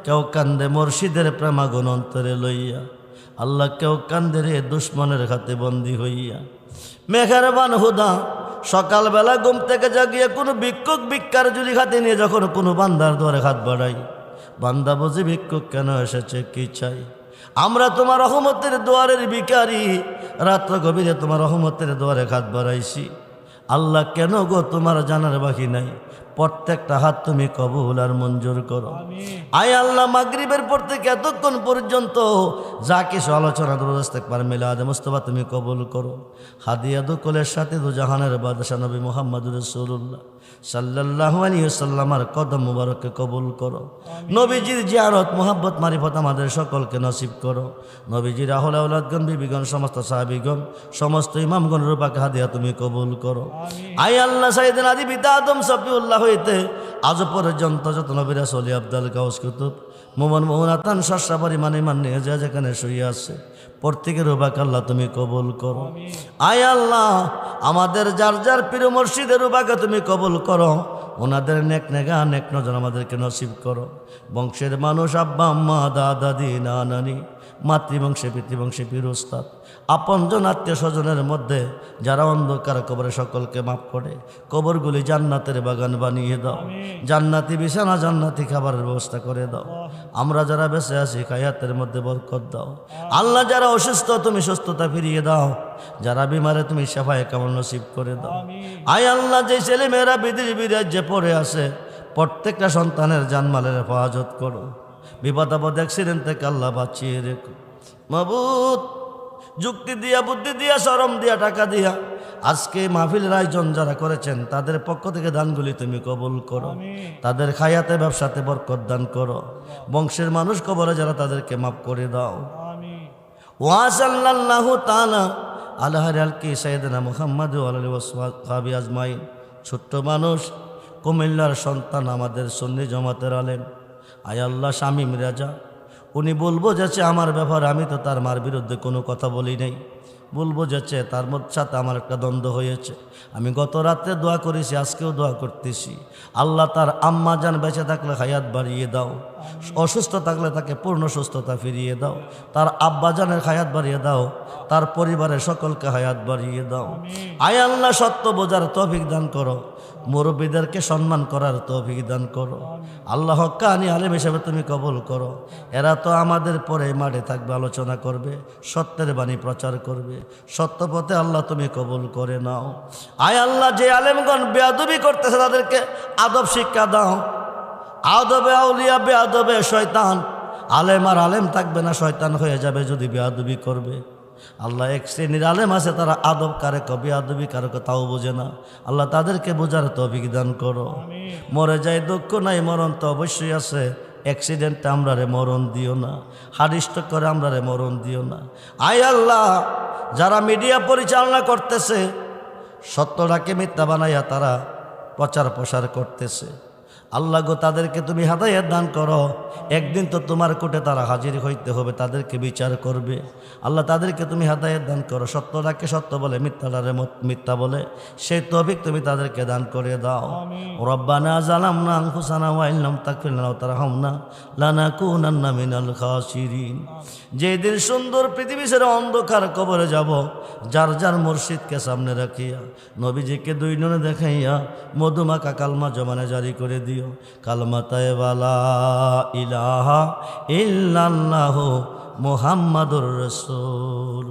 কেউ কান্দে মুর্শিদের প্রেমাগুণ অন্তরে লইয়া। আল্লাহ কেউ কান্দে রে দুশ্মনের হাতে বন্দী হইয়া। মেহেরবান হুদা, সকালবেলা ঘুম থেকে জাগিয়ে কোনো ভিক্ষুক ভিক্ষার জুলি হাতে নিয়ে যখন কোনো বান্দার দুয়ারে হাত বাড়াই, বান্দা বুঝি ভিক্ষুক কেন এসেছে, কি চাই? আমরা তোমার রহমতের দুয়ারের ভিখারি, রাত্র গভীরে তোমার রহমতের দুয়ারে হাত বাড়াইছি। আল্লাহ কেন গো তোমার জানার বাকি নাই, প্রত্যেকটা হাত তুমি কবুল আর মঞ্জুর করো। আয় আল্লাহ, মাগরিবের পর থেকে এতক্ষণ পর্যন্ত যা কিছু আলোচনা দুরুস্তেকবার মিলাদ মুস্তাফা তুমি কবুল করো। হাদিয়া দুকুলের সাথে দু জাহানের বাদশা নবী মুহাম্মদুর রাসূলুল্লাহ সাল্লাল্লাহু আলাইহি ওয়াসাল্লামের কদম মুবারককে কবুল করো। নবীজির জিয়ারত মুহাব্বত মারিফত আমাদের সকলকে নসিব করো। নবীজির আহলে আওলাদগণ বিবিগণ সমস্ত সাহাবীগণ সমস্ত ইমামগণ রূপাকে হাদিয়া তুমি কবুল করো। আয় আল্লাহ, সাইয়েদনা আদি পিতা আদম সফিউল্লাহ হইতে আজ পর্যন্ত যত নবী রাসূল আব্দুল গাউস কুতুব মোমন মোহনাতান শস্যা পরিমাণ ইমান নিয়ে যা যেখানে শুয়ে আছে প্রত্যেকের রূপাকে আল্লাহ তুমি কবুল করো। আয় আল্লাহ, আমাদের যার যার প্রিয় মুর্শিদের রূপাকে তুমি কবুল করো। ওনাদের নেক নেগা নেক নজর আমাদেরকে নসিব করো। বংশের মানুষ আব্বা আম্মা দাদা দাদি না নানি, মাতৃবংশে পিতৃবংশে পীর উস্তাদ আপনজন আত্মীয় স্বজনের মধ্যে যারা অন্ধকার কবরে সকলকে মাফ করে কবরগুলি জান্নাতের বাগান বানিয়ে দাও। জান্নাতি বিছানা জান্নাতি খাবারের ব্যবস্থা করে দাও। আমরা যারা বেঁচে আছি হায়াতের মধ্যে বরকত দাও। আল্লাহ যারা অসুস্থ তুমি সুস্থতা ফিরিয়ে দাও। যারা বিমারে তুমি সেফায়ে কামাল নসিব করে দাও। আয় আল্লাহ, যে ছেলে মেয়েরা বিধির বিরাজ্যে পড়ে আছে প্রত্যেকটা সন্তানের জানমালের হেফাজত করো। বিপদ আপদ অ্যাক্সিডেন্ট থেকে আল্লাহ বাঁচিয়ে রেখো। মাবুদ, যুক্তি দিয়া বুদ্ধি দিয়া শরম দিয়া টাকা দিয়া আজকে মাহফিলের আয়োজন যারা করেছেন তাদের পক্ষ থেকে দানগুলি তুমি কবুল করো। তাদের খায়াতে ব্যবসাতে বরকত দান করো। বংশের মানুষ কবরে যারা তাদেরকে মাফ করে দাও। ওয়া সাল্লাল্লাহু তাআলা আলা হারকি সাইয়েদনা মুহাম্মদ ওয়া আলিহি ওয়া সাহবিহি আজমাইন। ছোট্ট মানুষ, কুমিল্লার সন্তান, আমাদের সুন্নি জামাতের আলেম। আয় আল্লাহ, শামীম রাজা, উনি বলবো যাচ্ছে আমার ব্যাপারে, আমি তো তার মার বিরুদ্ধে কোনো কথা বলি নাই। বলবো যাচ্ছে তার সাথে আমার একটা দ্বন্দ্ব হয়েছে। আমি গত রাত্রে দোয়া করেছি, আজকেও দোয়া করতেছি। আল্লাহ তার আম্মা জান বেঁচে থাকলে হায়াত বাড়িয়ে দাও, অসুস্থ থাকলে তাকে পূর্ণ সুস্থতা ফিরিয়ে দাও। তার আব্বা জানের হায়াত বাড়িয়ে দাও, তার পরিবারের সকলকে হায়াত বাড়িয়ে দাও। আয় আল্লাহ, সত্য বোঝার তৌফিক দান করো। মুরব্বীদেরকে সম্মান করার তৌফিক দান করো। আল্লাহ হক্কানি আলেম হিসেবে তুমি কবুল করো। এরা তো আমাদের পরে মাঠে থাকবে, আলোচনা করবে, সত্যের বাণী প্রচার করবে। সত্য পথে আল্লাহ তুমি কবুল করে নাও। আয় আল্লাহ, যে আলেমগণ বেয়াদবি করতেছে তাদেরকে আদব শিক্ষা দাও। আদবে আউলিয়া, বেয়াদবে শয়তান। আলেম আর আলেম থাকবে না, শয়তান হয়ে যাবে যদি বেয়াদবি করবে। আল্লাহ, এক শ্রেণীর আলেম আছে তারা আদব কারে কবি আদবি কারো তাও বোঝে না। আল্লাহ তাদেরকে বোঝার তৌফিক দান করো। মরে যায় দুঃখ নাই, মরণ তো অবশ্যই আছে। অ্যাক্সিডেন্টে আমরা রে মরণ দিও না, হারিষ্ট করে আমরা রে মরণ দিও না। আয় আল্লাহ, যারা মিডিয়া পরিচালনা করতেছে সত্যটাকে মিথ্যা বানাইয়া তারা প্রচার প্রসার করতেছে, আল্লাহ গো তাদেরকে তুমি হেদায়েত দান করো। একদিন তো তোমার কোর্টে তারা হাজির হইতে হবে, তাদেরকে বিচার করবে। আল্লাহ তাদেরকে তুমি হেদায়েত দান করো। সত্যটাকে সত্য বলে, মিথ্যাটারে মিথ্যা বলে সেই তৌফিক তুমি তাদেরকে দান করে দাও। রব্বানা জালামনা আনফুসানা ওয়া ইন লাম তাগফির লানা ওয়া তারহামনা লানাকুনান্না মিনাল খাসিরিন। যেদিন সুন্দর পৃথিবী ছেড়ে অন্ধকার কবরে যাব, যার যার মুর্শিদকে সামনে রাখিয়া নবীজিকে দুই নয়নে দেখাইয়া মধুমাখা কালমা জমানে জারি করে দিও। কালমা তাইয়্যিবা লা ইলাহা ইল্লাল্লাহু মুহাম্মাদুর রাসূল।